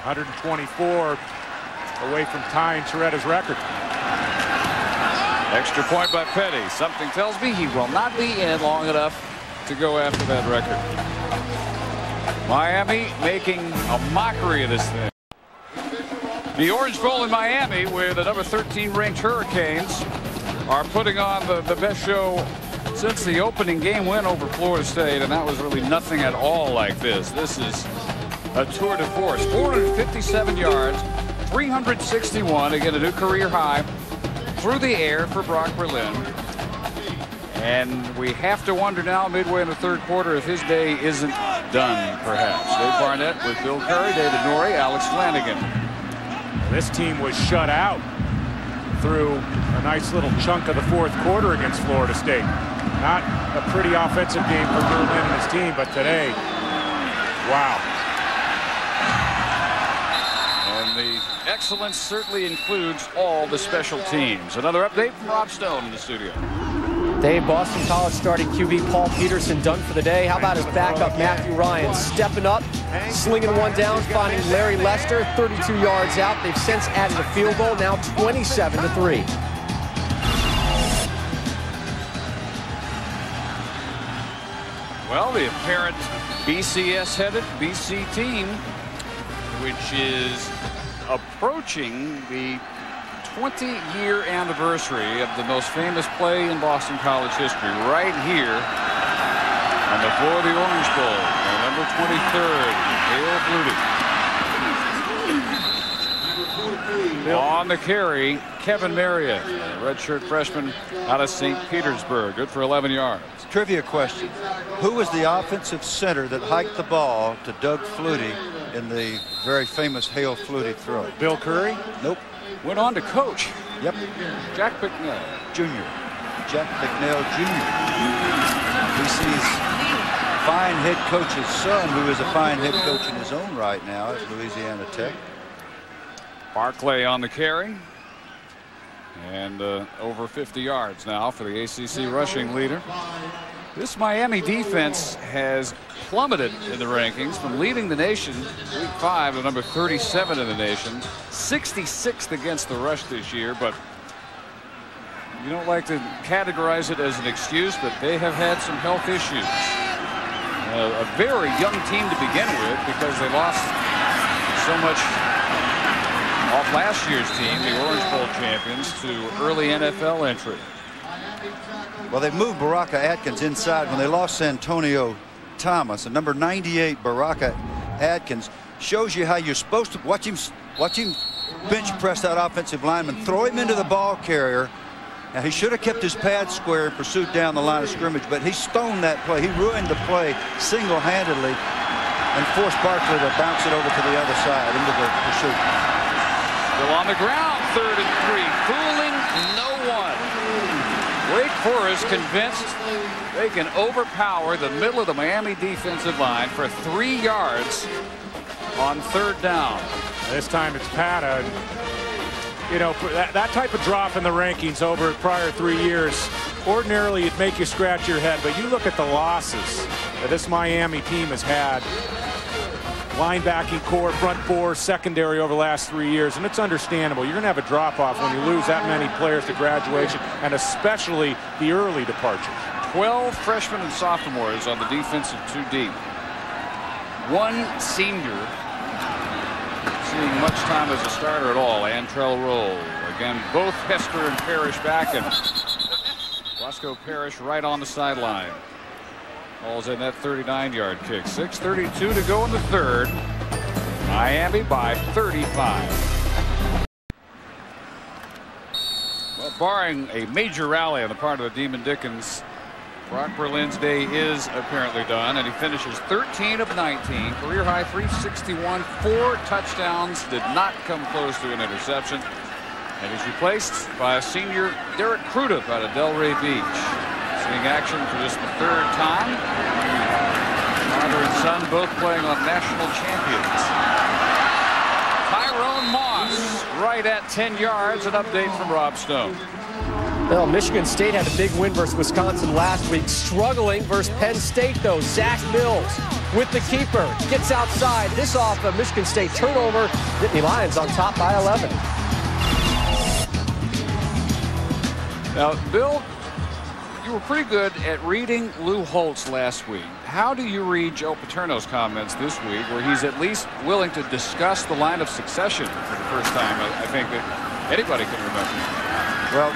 124 away from tying Toretta's record. Extra point by Petty. Something tells me he will not be in long enough to go after that record. Miami making a mockery of this thing. The Orange Bowl in Miami, where the number 13 ranked Hurricanes are putting on the best show since the opening game win over Florida State, and that was really nothing at all like this. This is a tour de force. 457 yards, 361, again a new career high through the air for Brock Berlin. And we have to wonder now, midway in the third quarter, if his day isn't done, perhaps. Dave Barnett with Bill Curry, David Norrie, Alex Flanagan. This team was shut out through a nice little chunk of the fourth quarter against Florida State. Not a pretty offensive game for Berlin and his team, but today, wow. And the excellence certainly includes all the special teams. Another update from Rob Stone in the studio. Dave, Boston College starting QB Paul Peterson done for the day. How about his backup Matthew Ryan stepping up, slinging one down, finding Larry Lester 32 yards out. They've since added a field goal, now 27-3. Well, the apparent BCS-headed BC team, which is approaching the 20-year anniversary of the most famous play in Boston College history, right here on the floor of the Orange Bowl, November 23rd, Hale Flutie. On the carry, Kevin Marriott, a redshirt freshman out of St. Petersburg, good for 11 yards. Trivia question. Who was the offensive center that hiked the ball to Doug Flutie in the very famous Hale Flutie throw? Bill Curry? Nope. Went on to coach. Yep. Jack Bicknell. Jr. Jack Bicknell Jr. BC's fine head coach's son, who is a fine head coach in his own right now at Louisiana Tech. Barclay on the carry. And over 50 yards now for the ACC rushing leader. This Miami defense has plummeted in the rankings from leading the nation week 5 to number 37 in the nation. 66th against the rush this year, but you don't like to categorize it as an excuse, but they have had some health issues. A very young team to begin with because they lost so much off last year's team, the Orange Bowl champions, to early NFL entry. Well, they moved Baraka Atkins inside when they lost Santonio Thomas. And number 98, Baraka Atkins, shows you how you're supposed to watch him bench press that offensive lineman, throw him into the ball carrier. Now, he should have kept his pads square and pursued down the line of scrimmage, but he stoned that play. He ruined the play single-handedly and forced Barkley to bounce it over to the other side into the pursuit. Still on the ground, 3rd and 3, fooling no one. Wake Forest convinced they can overpower the middle of the Miami defensive line for 3 yards on 3rd down. This time it's Pata. You know, that type of drop in the rankings over the prior 3 years, ordinarily it'd make you scratch your head, but you look at the losses that this Miami team has had. Linebacking core, front four, secondary over the last 3 years, and it's understandable. You're going to have a drop-off when you lose that many players to graduation, and especially the early departures. 12 freshmen and sophomores on the defensive 2 deep. One senior seeing much time as a starter at all, Antrell Roll. Again, both Hester and Parrish back, and Roscoe Parrish right on the sideline. Calls in that 39-yard kick. 6:32 to go in the third. Miami by 35. Well, barring a major rally on the part of the Demon Dickens, Brock Berlin's day is apparently done, and he finishes 13 of 19, career high 361, 4 touchdowns, did not come close to an interception, and he's replaced by a senior Derek Crudup out of Delray Beach. Seeing action for just the 3rd time. Father and son both playing on national champions. Tyrone Moss right at 10 yards. An update from Rob Stone. Well, Michigan State had a big win versus Wisconsin last week. Struggling versus Penn State, though. Zach Mills with the keeper. Gets outside. This off a Michigan State turnover. Nittany Lions on top by 11. Now, Bill, you were pretty good at reading Lou Holtz last week. How do you read Joe Paterno's comments this week, where he's at least willing to discuss the line of succession for the first time, I think, that anybody can remember? Well,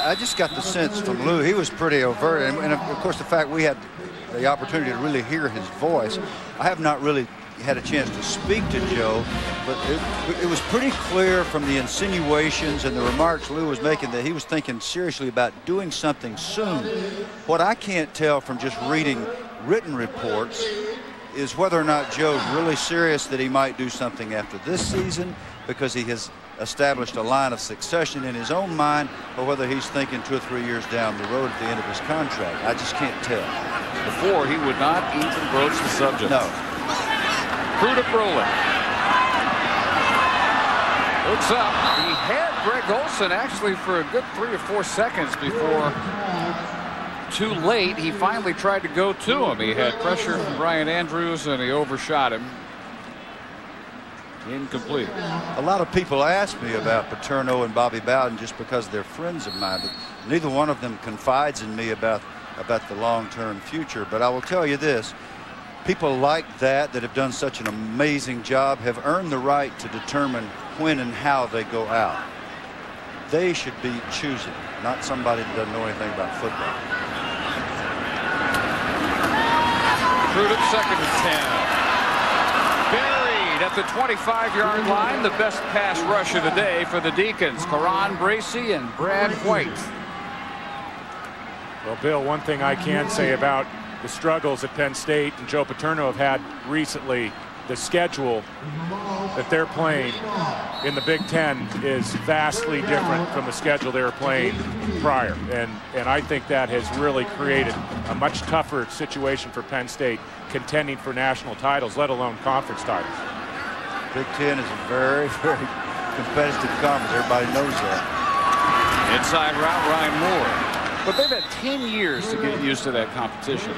I just got the sense from Lou, he was pretty overt, and of course the fact we had the opportunity to really hear his voice. I have not really had a chance to speak to Joe, but it was pretty clear from the insinuations and the remarks Lou was making that he was thinking seriously about doing something soon. What I can't tell from just reading written reports is whether or not Joe's really serious that he might do something after this season because he has established a line of succession in his own mind, or whether he's thinking 2 or 3 years down the road at the end of his contract. I just can't tell. Before, he would not even broach the subject. No. Crudup rolling. Looks up. He had Greg Olson actually for a good 3 or 4 seconds before, too late, he finally tried to go to him. He had pressure from Brian Andrews and he overshot him. Incomplete. A lot of people ask me about Paterno and Bobby Bowden just because they're friends of mine, but neither one of them confides in me about the long-term future. But I will tell you this, people like that have done such an amazing job have earned the right to determine when and how they go out. They should be choosing, not somebody that doesn't know anything about football. Crudup, 2nd and 10. Buried at the 25-yard line. The best pass rush of the day for the Deacons. Karan Bracey and Brad White. Well, Bill, one thing I can say about the struggles that Penn State and Joe Paterno have had recently, the schedule that they're playing in the Big Ten is vastly different from the schedule they were playing prior. And I think that has really created a much tougher situation for Penn State contending for national titles, let alone conference titles. Big Ten is a very, very competitive conference. Everybody knows that. Inside route, Ryan Moore. But they've had 10 years to get used to that competition.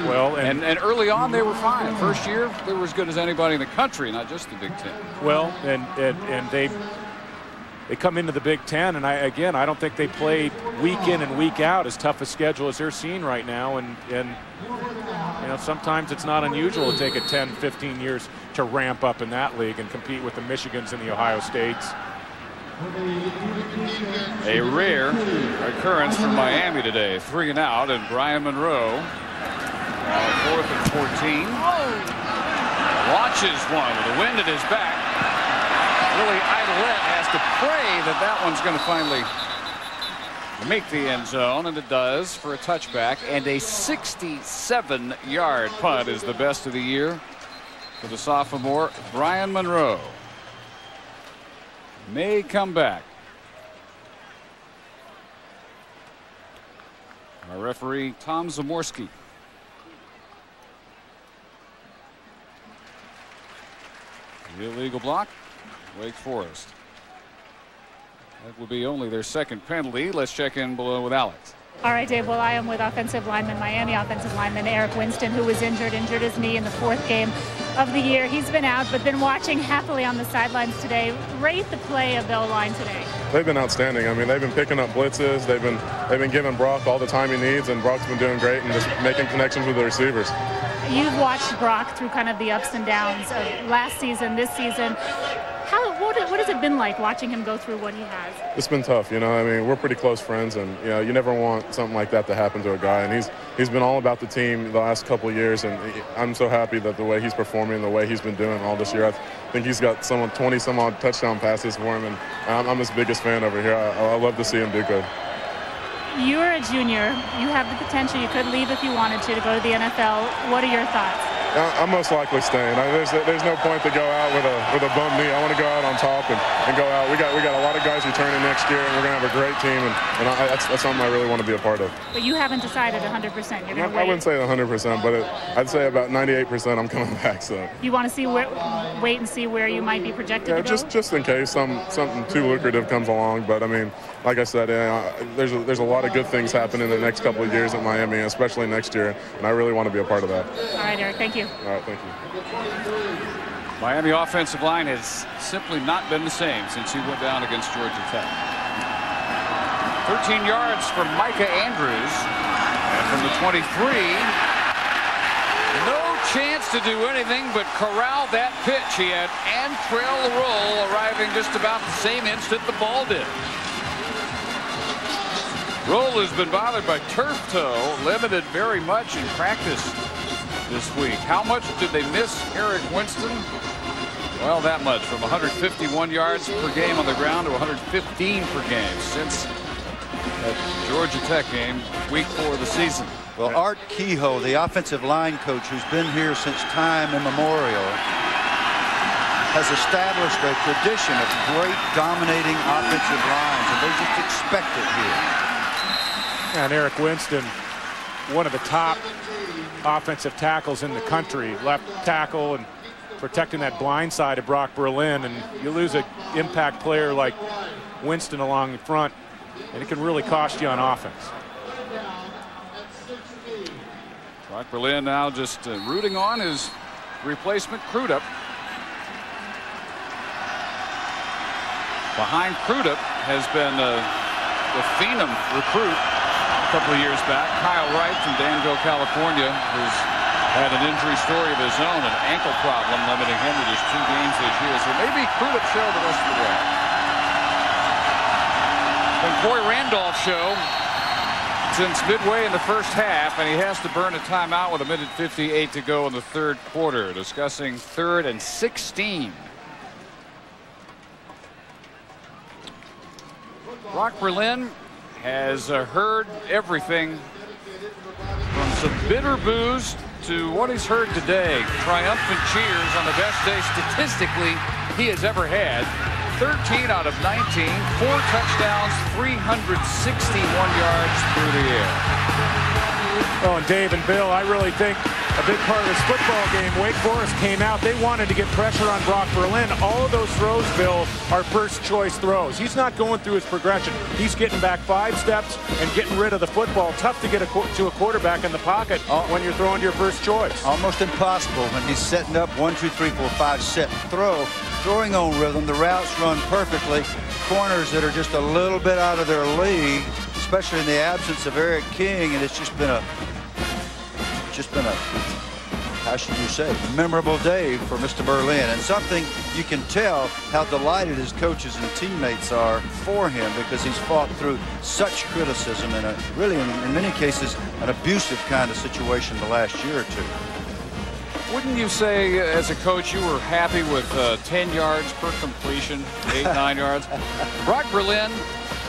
Well, and early on they were fine. First year they were as good as anybody in the country, not just the Big Ten. Well, and they come into the Big Ten, and I don't think they played week in and week out as tough a schedule as they're seeing right now. And you know, sometimes it's not unusual to take it 10, 15 years to ramp up in that league and compete with the Michigans and the Ohio States. A rare occurrence from Miami today. 3 and out, and Brian Monroe, 4th and 14. Launches one with the wind at his back. Willie Idolette has to pray that that one's going to finally make the end zone, and it does for a touchback. And a 67-yard punt is the best of the year for the sophomore Brian Monroe. May come back. Our referee, Tom Zamorski. The illegal block, Wake Forest. That would be only their 2nd penalty. Let's check in below with Alex. All right, Dave. Well, I am with Miami offensive lineman Eric Winston, who was injured his knee in the 4th game of the year. He's been out, but been watching happily on the sidelines today. Rate the play of the O-line today. they've been outstanding. I mean, they've been picking up blitzes. They've been giving Brock all the time he needs, and Brock's been doing great and just making connections with the receivers. You've watched Brock through kind of the ups and downs of last season, this season. What has it been like watching him go through what he has? It's been tough, you know. I mean, we're pretty close friends, and you never want something like that to happen to a guy. And he's been all about the team the last couple of years, and I'm so happy that the way he's performing, the way he's been doing all this year. I think he's got 20 some odd touchdown passes for him, and I'm his biggest fan over here. I love to see him do good. You're a junior. You have the potential. You could leave if you wanted to go to the NFL. What are your thoughts? I'm most likely staying. There's no point to go out with a bum knee. I want to go out on top and go out. We got a lot of guys returning next year, and we're going to have a great team, and that's something I really want to be a part of. But you haven't decided 100%. You're going to wait. I wouldn't say 100%, but I'd say about 98% I'm coming back. So you want to wait and see where you might be projected to go? just in case something too lucrative comes along. But I mean, like I said, there's a lot of good things happening in the next couple of years at Miami, especially next year, and I really want to be a part of that. All right, Eric. Thank you. All right, thank you. Miami offensive line has simply not been the same since he went down against Georgia Tech. 13 yards from Micah Andrews, and from the 23, no chance to do anything but corral that pitch. He had Antrell Roll arriving just about the same instant the ball did. Roll has been bothered by turf toe, limited very much in practice this week. How much did they miss Eric Winston? Well, that much, from 151 yards per game on the ground to 115 per game since that Georgia Tech game, week 4 of the season. Well, Art Kehoe, the offensive line coach who's been here since time immemorial, has established a tradition of great dominating offensive lines, and they just expect it here. And Eric Winston, one of the top offensive tackles in the country, left tackle and protecting that blind side of Brock Berlin, and you lose an impact player like Winston along the front, and it can really cost you on offense. Brock Berlin now just rooting on his replacement Crudup. Behind Crudup has been the Phenom recruit a couple of years back, Kyle Wright from Danville, California, who's had an injury story of his own, an ankle problem limiting him to just 2 games this year. So maybe Crudup show the rest of the way. And Coy Randolph show since midway in the first half, and he has to burn a timeout with 1:58 to go in the third quarter. Discussing 3rd and 16. Brock Berlin has heard everything from some bitter boos to what he's heard today. Triumphant cheers on the best day statistically he has ever had. 13 out of 19, 4 touchdowns, 361 yards through the air. Oh, and Dave and Bill, I really think a big part of this football game, Wake Forest came out. They wanted to get pressure on Brock Berlin. All of those throws, Bill, are first-choice throws. He's not going through his progression. He's getting back 5 steps and getting rid of the football. Tough to get to a quarterback in the pocket when you're throwing to your first choice. Almost impossible when he's setting up 1, 2, 3, 4, 5 set throw. Throwing on rhythm, the routes run perfectly. Corners that are just a little bit out of their league, especially in the absence of Eric King, and it's just been a how should you say, memorable day for Mr. Berlin, and something you can tell how delighted his coaches and teammates are for him, because he's fought through such criticism and really in many cases an abusive kind of situation the last year or 2. Wouldn't you say, as a coach, you were happy with 10 yards per completion, 8, 9 yards? Brock Berlin,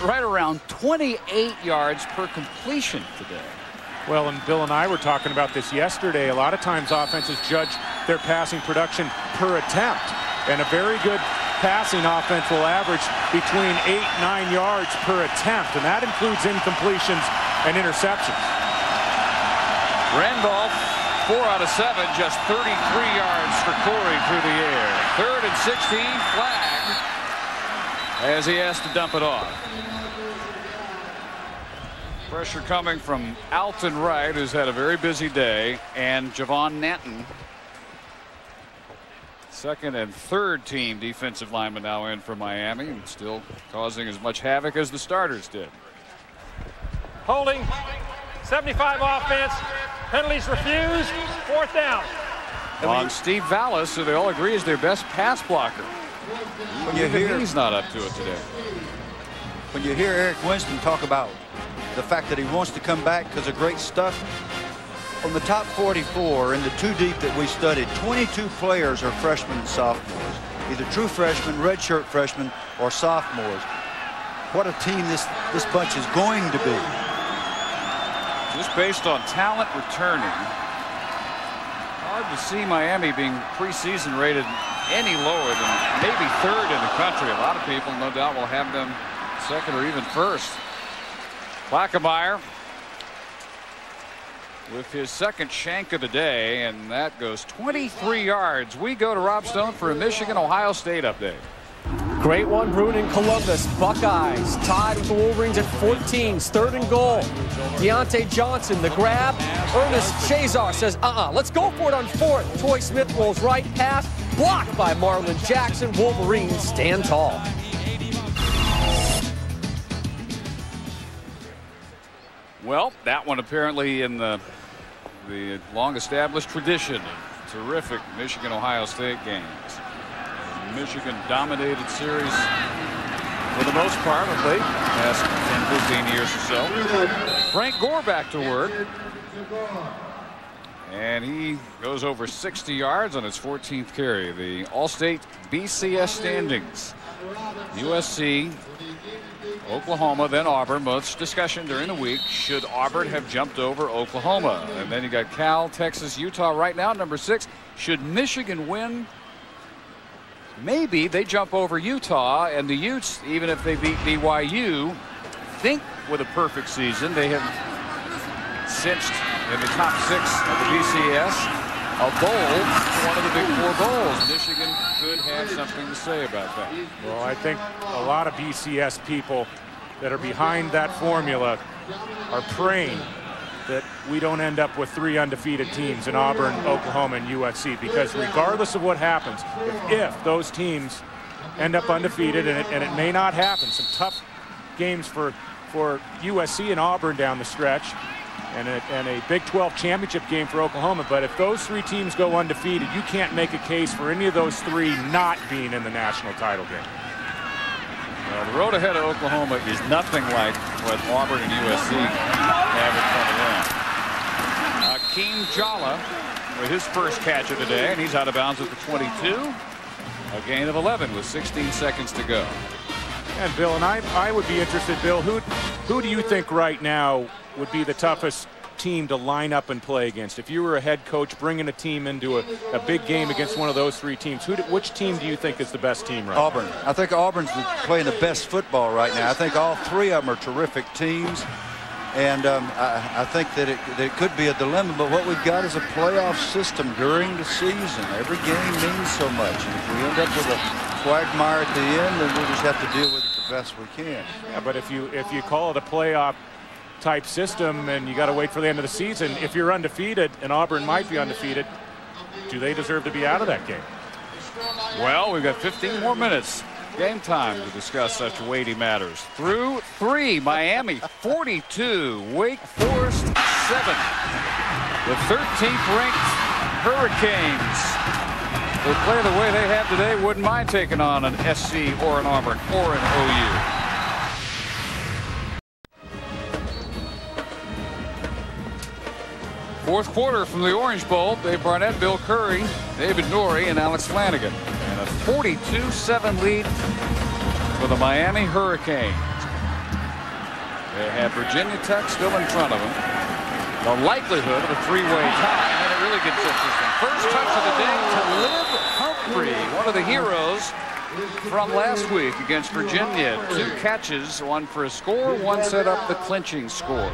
right around 28 yards per completion today. Well, and Bill and I were talking about this yesterday. A lot of times offenses judge their passing production per attempt, and a very good passing offense will average between 8, 9 yards per attempt, and that includes incompletions and interceptions. Randolph, 4 out of 7, just 33 yards for Corey through the air. 3rd and 16, flag, as he has to dump it off. Pressure coming from Alton Wright, who's had a very busy day, and Javon Nanton. Second and third team defensive lineman now in for Miami, and still causing as much havoc as the starters did. Holding, 75 offense, penalties refused, 4th down. On Steve Vallis, who they all agree is their best pass blocker. He's not up to it today. When you hear Eric Winston talk about the fact that he wants to come back because of great stuff, on the top 44 in the 2 deep that we studied, 22 players are freshmen and sophomores, either true freshmen, redshirt freshmen, or sophomores. What a team this bunch is going to be. Just based on talent returning, hard to see Miami being preseason rated any lower than maybe 3rd in the country. A lot of people, no doubt, will have them 2nd or even 1st. Plakemeyer with his 2nd shank of the day, and that goes 23 yards. We go to Rob Stone for a Michigan-Ohio State update. Great one brewing in Columbus. Buckeyes tied with the Wolverines at 14. 3rd and goal. Deontay Johnson, the grab. Ernest Chazar says, let's go for it on 4th. Troy Smith rolls right pass. Blocked by Marlon Jackson. Wolverines stand tall. Well, that one apparently in the long-established tradition of terrific Michigan-Ohio State games. Michigan dominated series for the most part of late past 10, 15 years or so. Frank Gore back to work. And he goes over 60 yards on his 14th carry. The All-State BCS standings. USC, Oklahoma, then Auburn. Much discussion during the week. Should Auburn have jumped over Oklahoma? And then you got Cal, Texas, Utah right now, number 6. Should Michigan win? Maybe they jump over Utah, and the Utes, even if they beat BYU, think with a perfect season they have cinched in the top 6 of the BCS a bowl, one of the Big 4 bowls. Michigan could have something to say about that. Well, I think a lot of BCS people that are behind that formula are praying that we don't end up with 3 undefeated teams in Auburn, Oklahoma, and USC, because regardless of what happens, if those teams end up undefeated, and it may not happen, some tough games for USC and Auburn down the stretch, and a Big 12 championship game for Oklahoma. But if those 3 teams go undefeated, you can't make a case for any of those 3 not being in the national title game. Well, the road ahead of Oklahoma is nothing like what Auburn and USC have in front of them. Akeem Jala with his first catch of the day, and he's out of bounds at the 22. A gain of 11 with 16 seconds to go. And Bill, and I would be interested, Bill, who do you think right now would be the toughest team to line up and play against? If you were a head coach bringing a team into a big game against one of those 3 teams, which team do you think is the best team right Auburn. now? I think Auburn's playing the best football right now. I think all 3 of them are terrific teams, and I think that it could be a dilemma, but what we've got is a playoff system during the season. Every game means so much, and if we end up with a quagmire at the end, then we'll just have to deal with it the best we can. Yeah, but if you call it a playoff type system and you got to wait for the end of the season, if you're undefeated, and Auburn might be undefeated, do they deserve to be out of that game? Well, we've got 15 more minutes game time to discuss such weighty matters. Through 3, Miami 42, Wake Forest 7. The 13th ranked Hurricanes will play the way they have today. Wouldn't mind taking on an SC or an Auburn or an OU. Fourth quarter from the Orange Bowl. Dave Barnett, Bill Curry, David Norrie, and Alex Flanagan. And a 42-7 lead for the Miami Hurricanes. They have Virginia Tech still in front of them. The likelihood of a 3-way tie, and it really gets interesting. First touch of the day to Liv Humphrey, one of the heroes from last week against Virginia. 2 catches, 1 for a score, 1 set up the clinching score.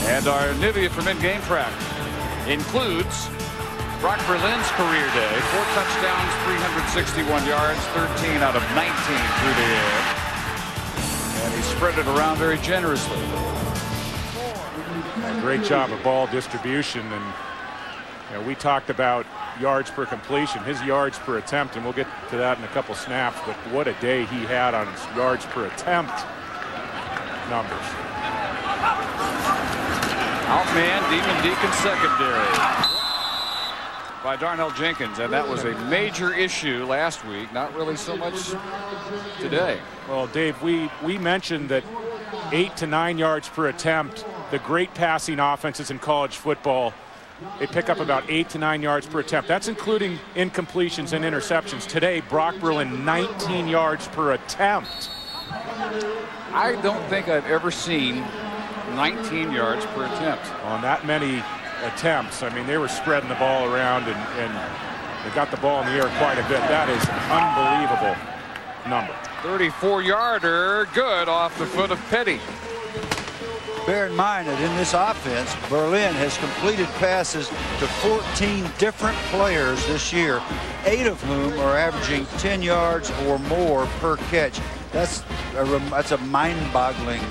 And our Nivea from in-game track includes Brock Berlin's career day. 4 touchdowns, 361 yards, 13 out of 19 through the air. And he spread it around very generously. A great job of ball distribution, and You know, we talked about yards per completion, his yards per attempt, and we'll get to that in a couple snaps, but what a day he had on his yards per attempt numbers. Outman, Demon Deacon secondary by Darnell Jenkins, and that was a major issue last week, not really so much today. Well, Dave, we mentioned that 8 to 9 yards per attempt, the great passing offenses in college football, they pick up about 8 to 9 yards per attempt. That's including incompletions and interceptions. Today, Brock Berlin, 19 yards per attempt. I don't think I've ever seen 19 yards per attempt. On that many attempts, I mean, they were spreading the ball around and they got the ball in the air quite a bit. That is an unbelievable number. 34-yarder, good off the foot of Petty. Bear in mind that in this offense, Berlin has completed passes to 14 different players this year, 8 of whom are averaging 10 yards or more per catch. That's a mind-boggling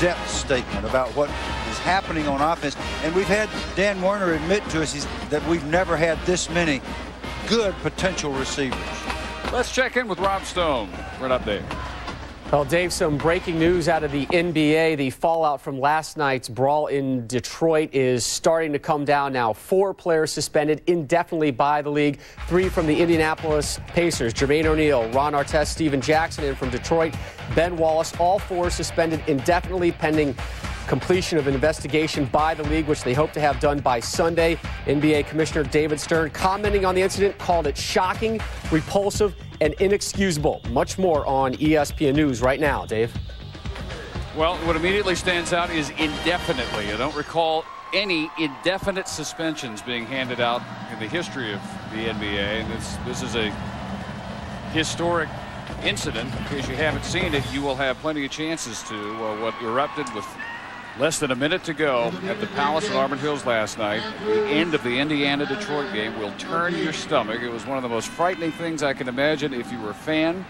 depth statement about what is happening on offense. And we've had Dan Werner admit to us that we've never had this many good potential receivers. Let's check in with Rob Stone for an update. Well, Dave, some breaking news out of the NBA. The fallout from last night's brawl in Detroit is starting to come down now. 4 players suspended indefinitely by the league. 3 from the Indianapolis Pacers, Jermaine O'Neal, Ron Artest, Steven Jackson, and from Detroit, Ben Wallace. All 4 suspended indefinitely pending completion of an investigation by the league, which they hope to have done by Sunday. NBA Commissioner David Stern, commenting on the incident, called it shocking, repulsive, and inexcusable. Much more on ESPN News right now, Dave. Well, what immediately stands out is indefinitely. I don't recall any indefinite suspensions being handed out in the history of the NBA. And this is a historic incident. In case you haven't seen it, you will have plenty of chances to. What erupted with less than a minute to go at the Palace at Auburn Hills last night, the end of the Indiana-Detroit game, will turn your stomach. It was one of the most frightening things I can imagine if you were a fan.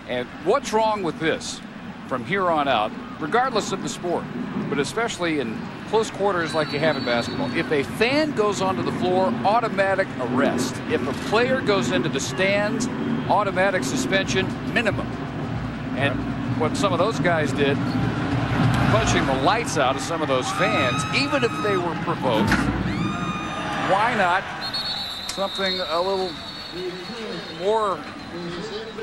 And what's wrong with this from here on out, regardless of the sport, but especially in close quarters like you have in basketball? If a fan goes onto the floor, automatic arrest. If a player goes into the stands, automatic suspension, minimum. And what some of those guys did, punching the lights out of some of those fans, even if they were provoked, why not something a little more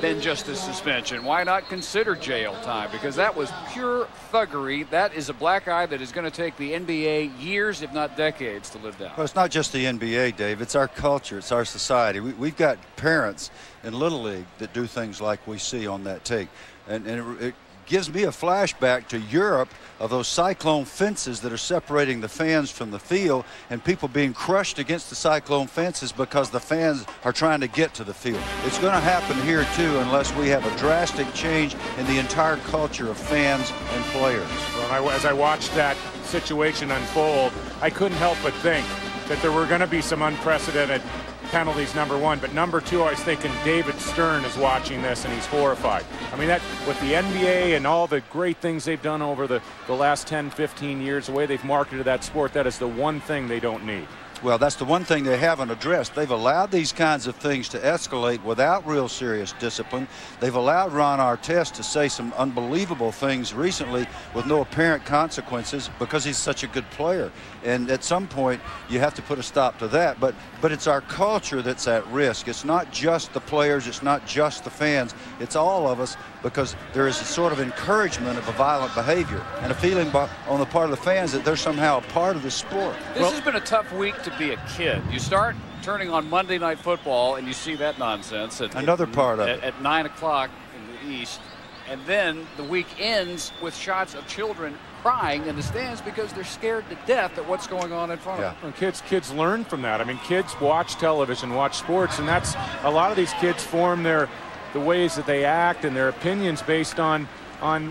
than just a suspension? Why not consider jail time? Because that was pure thuggery. That is a black eye that is going to take the NBA years, if not decades, to live down. Well, it's not just the NBA, Dave. It's our culture. It's our society. We've got parents in Little League that do things like we see on that tape. And it gives me a flashback to Europe of those cyclone fences that are separating the fans from the field, and people being crushed against the cyclone fences because the fans are trying to get to the field. It's going to happen here too unless we have a drastic change in the entire culture of fans and players. Well, as I watched that situation unfold, I couldn't help but think that there were going to be some unprecedented penalties, number one, but number two, I was thinking David Stern is watching this and he's horrified. I mean, that with the NBA and all the great things they've done over the last 10, 15 years, the way they've marketed that sport, that is the one thing they don't need. Well, that's the one thing they haven't addressed. They've allowed these kinds of things to escalate without real serious discipline. They've allowed Ron Artest to say some unbelievable things recently with no apparent consequences because he's such a good player. And at some point, you have to put a stop to that. But it's our culture that's at risk. It's not just the players. It's not just the fans. It's all of us, because there is a sort of encouragement of a violent behavior and a feeling on the part of the fans that they're somehow a part of the sport. This has been a tough week to be a kid. You start turning on Monday Night Football and you see that nonsense at 9 o'clock in the East, and then the week ends with shots of children crying in the stands because they're scared to death at what's going on in front of them. Well, kids learn from that. I mean, kids watch television, watch sports, and that's a lot of these kids form the ways that they act and their opinions based on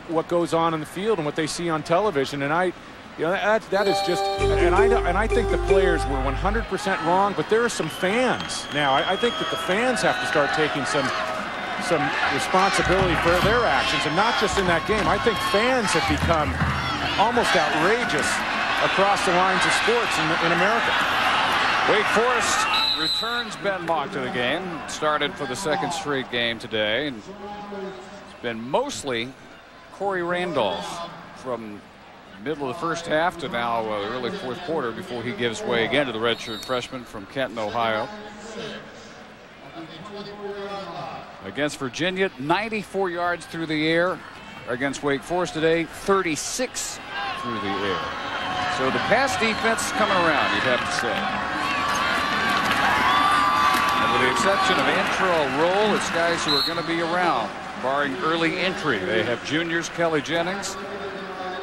what goes on in the field and what they see on television. And that is just, and I think the players were 100% wrong, but there are some fans now. I think that the fans have to start taking some responsibility for their actions, and not just in that game. I think fans have become almost outrageous across the lines of sports in America. Wake Forest returns Ben Mock to the game. Started for the second straight game today. And it's been mostly Corey Randolph from middle of the first half to now the early fourth quarter before he gives way again to the redshirt freshman from Kenton, Ohio. Against Virginia, 94 yards through the air. Against Wake Forest today, 36 through the air. So the pass defense coming around, you'd have to say. And with the exception of Antrell Roll, it's guys who are going to be around, barring early entry. They have juniors Kelly Jennings,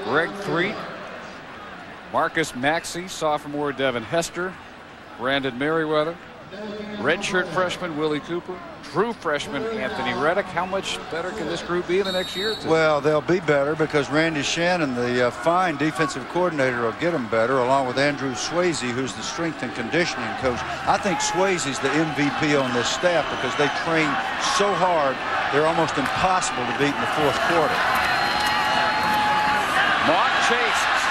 Greg Threet, Marcus Maxey, sophomore Devin Hester, Brandon Merriweather, redshirt freshman Willie Cooper, true freshman Anthony Reddick. How much better can this group be in the next year or two? Well, they'll be better because Randy Shannon, the fine defensive coordinator, will get them better, along with Andrew Swayze, who's the strength and conditioning coach. I think Swayze's the MVP on this staff because they train so hard, they're almost impossible to beat in the fourth quarter. Mock chases.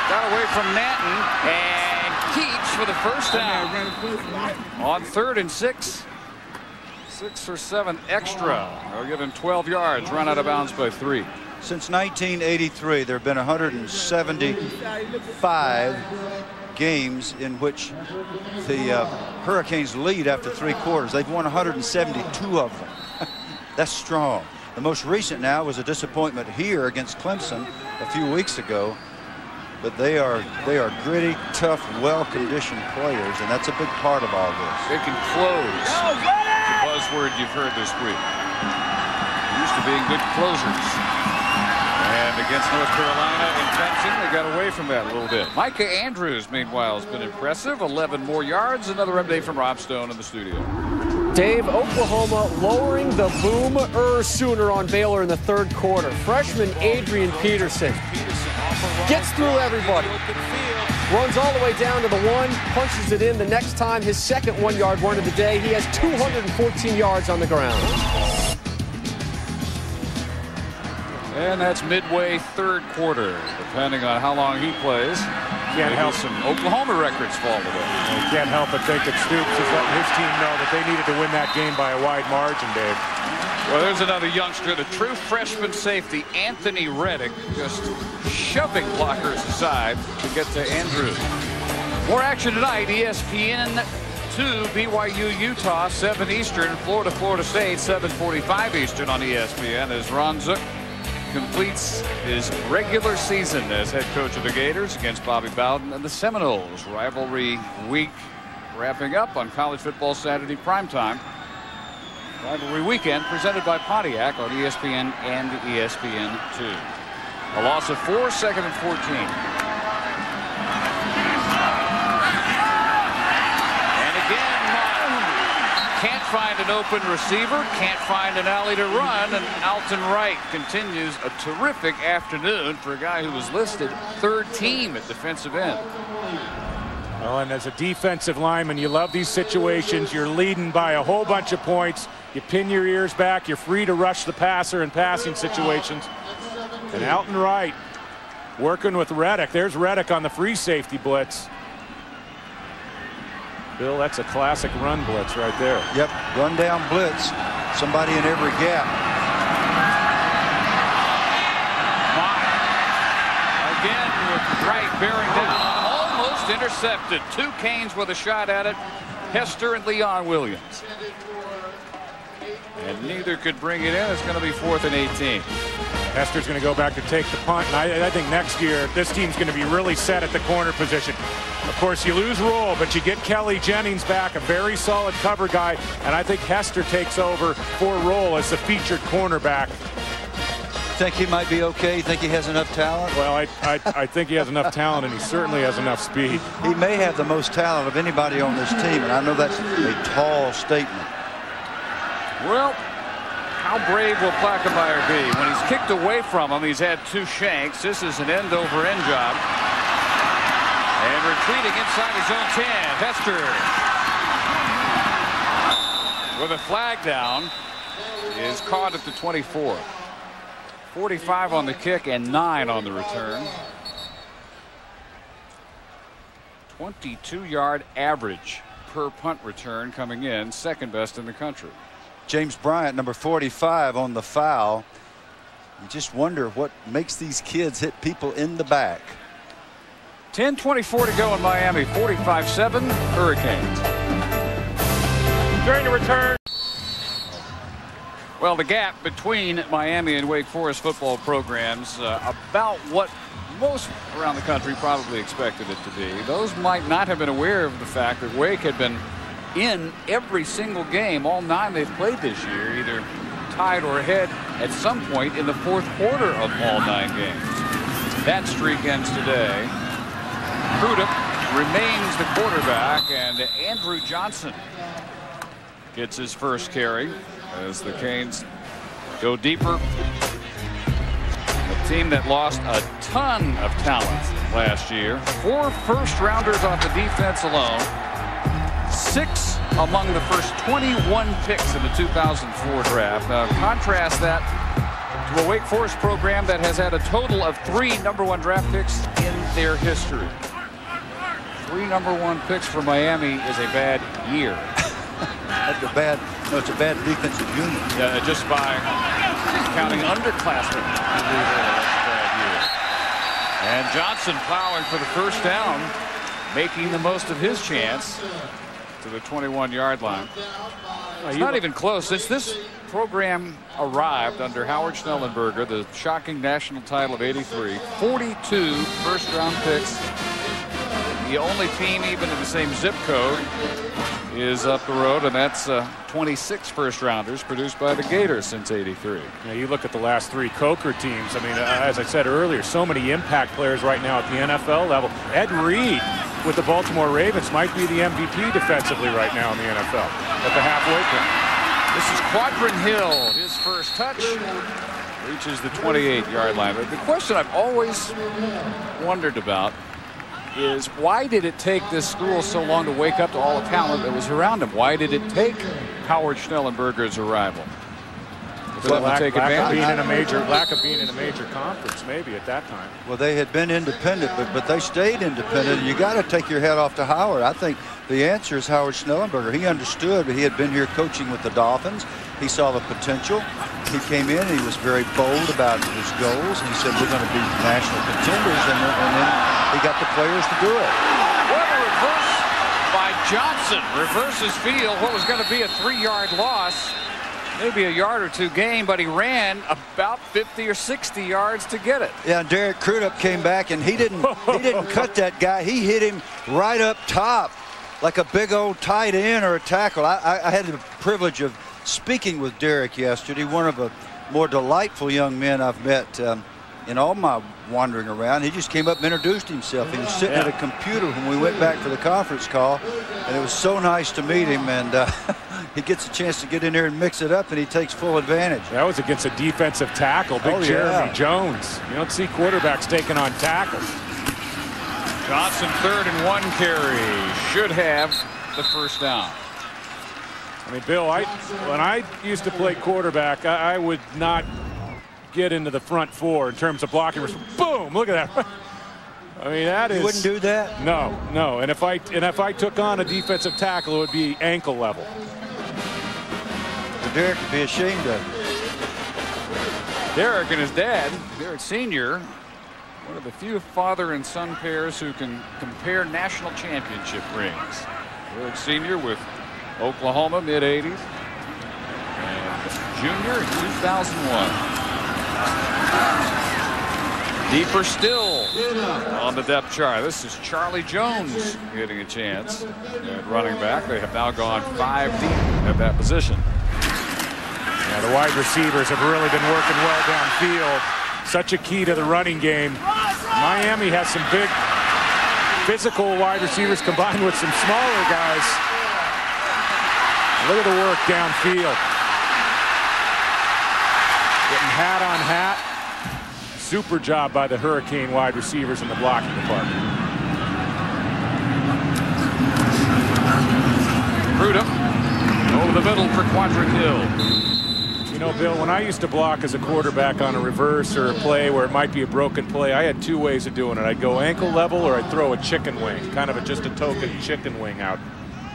Got away from Nanton and Keach for the first down. On 3rd and 6. 6 or 7 extra. They'll give him 12 yards. Run out of bounds by 3. Since 1983, there have been 175 games in which the Hurricanes lead after 3 quarters. They've won 172 of them. That's strong. The most recent now was a disappointment here against Clemson a few weeks ago. But they are gritty, tough, well-conditioned players, and that's a big part of all this. They can close. The buzzword you've heard this week. Used to being good closers. And against North Carolina and Clemson, they got away from that a little bit. Micah Andrews, meanwhile, has been impressive. 11 more yards. Another update from Rob Stone in the studio. Dave, Oklahoma lowering the Boomer Sooner on Baylor in the 3rd quarter. Freshman Adrian Peterson gets through everybody. Runs all the way down to the 1, punches it in the next time. His second 1-yard run of the day. He has 214 yards on the ground. And that's midway 3rd quarter, depending on how long he plays. Can't help some Oklahoma records fall today. You can't help but think that Stoops is letting his team know that they needed to win that game by a wide margin, Dave. Well, there's another youngster, the true freshman safety, Anthony Reddick, just shoving blockers aside to get to Andrews. More action tonight, ESPN 2, BYU, Utah, 7 Eastern, Florida, Florida State, 7:45 Eastern on ESPN as Ron Zook completes his regular season as head coach of the Gators against Bobby Bowden and the Seminoles. Rivalry week wrapping up on College Football Saturday primetime. Rivalry weekend presented by Pontiac on ESPN and ESPN2. A loss of 4, 2nd and 14. And again, can't find an open receiver, can't find an alley to run, and Alton Wright continues a terrific afternoon for a guy who was listed 3rd team at defensive end. Well, and as a defensive lineman, you love these situations. You're leading by a whole bunch of points. You pin your ears back. You're free to rush the passer in passing situations. And Alton Wright working with Reddick. There's Reddick on the free safety blitz. Bill, that's a classic run blitz right there. Yep, run down blitz. Somebody in every gap. Again with Wright bearing down. Almost intercepted. 2 Canes with a shot at it. Hester and Leon Williams. And neither could bring it in. It's going to be 4th and 18. Hester's going to go back to take the punt. And I think next year this team's going to be really set at the corner position. Of course, you lose Roll, but you get Kelly Jennings back, a very solid cover guy. And I think Hester takes over for Roll as the featured cornerback. Think he might be okay? You think he has enough talent? Well, I think he has enough talent, and he certainly has enough speed. He may have the most talent of anybody on this team, and I know that's a tall statement. Well, how brave will Plaquemire be? When he's kicked away from him, he's had 2 shanks. This is an end-over-end job. And retreating inside his own 10. Hester with a flag down is caught at the 24. 45 on the kick and 9 on the return. 22-yard average per punt return coming in, second best in the country. James Bryant, number 45, on the foul. You just wonder what makes these kids hit people in the back. 10:24 to go in Miami. 45-7 Hurricanes. During the return. Well, the gap between Miami and Wake Forest football programs about what most around the country probably expected it to be. Those might not have been aware of the fact that Wake had been in every single game, all 9 they've played this year, either tied or ahead at some point in the fourth quarter of all 9 games. That streak ends today. Crudup remains the quarterback, and Andrew Johnson gets his first carry as the Canes go deeper. A team that lost a ton of talent last year. 4 first-rounders off the defense alone. 6 among the first 21 picks in the 2004 draft. Now contrast that to a Wake Forest program that has had a total of 3 #1 draft picks in their history. 3 #1 picks for Miami is a bad year. That's a bad, no, it's a bad defensive unit. Yeah, just by counting underclassmen. That's a bad year. And Johnson plowing for the first down, making the most of his chance to the 21-yard line. It's not even close. Since this program arrived under Howard Schnellenberger, the shocking national title of '83, 42 first-round picks. The only team even in the same zip code is up the road, and that's 26 first-rounders produced by the Gators since '83. Now you look at the last 3 Coker teams. I mean, as I said earlier, so many impact players right now at the NFL level. Ed Reed with the Baltimore Ravens might be the MVP defensively right now in the NFL at the halfway point. This is Quadrin Hill. His first touch reaches the 28-yard line. But the question I've always wondered about is, why did it take this school so long to wake up to all the talent that was around him? Why did it take Howard Schnellenberger's arrival? Lack of being in a major conference, maybe at that time. Well, they had been independent, but they stayed independent. You got to take your hat off to Howard. I think the answer is Howard Schnellenberger. He understood. He had been here coaching with the Dolphins. He saw the potential. He came in and he was very bold about his goals. He said, we're going to be national contenders, and then he got the players to do it. What a reverse by Johnson. Reverses field. What was going to be a 3-yard loss. Maybe a yard or 2 gain, but he ran about 50 or 60 yards to get it. Yeah, and Derek Crudup came back, and he didn't cut that guy. He hit him right up top like a big old tight end or a tackle. I had the privilege of speaking with Derek yesterday, one of the more delightful young men I've met in all my wandering around. He just came up and introduced himself. He was sitting at a computer when we went back for the conference call, and it was so nice to meet him. And he gets a chance to get in there and mix it up, and he takes full advantage. That was against a defensive tackle, big Jeremy Jones. You don't see quarterbacks taking on tackles. Johnson 3rd and 1 carry. Should have the first down. I mean, Bill, when I used to play quarterback, I would not get into the front 4 in terms of blocking. Boom! Look at that. I mean, that is. You wouldn't do that? No. And if I took on a defensive tackle, it would be ankle level. But Derek would be ashamed of it. Derek and his dad, Derek Sr., one of the few father and son pairs who can compare national championship rings. Derek Sr. with Oklahoma, mid-'80s, and Junior in 2001. Deeper still on the depth chart. This is Charlie Jones getting a chance at running back. They have now gone 5 deep at that position. Yeah, the wide receivers have really been working well downfield. Such a key to the running game. Miami has some big physical wide receivers combined with some smaller guys. Look at the work downfield. Getting hat on hat. Super job by the Hurricane wide receivers in the blocking department. Crudup over the middle for Quadrin Hill. You know, Bill, when I used to block as a quarterback on a reverse or a play where it might be a broken play, I had 2 ways of doing it. I'd go ankle level or I'd throw a chicken wing, kind of just a token chicken wing out.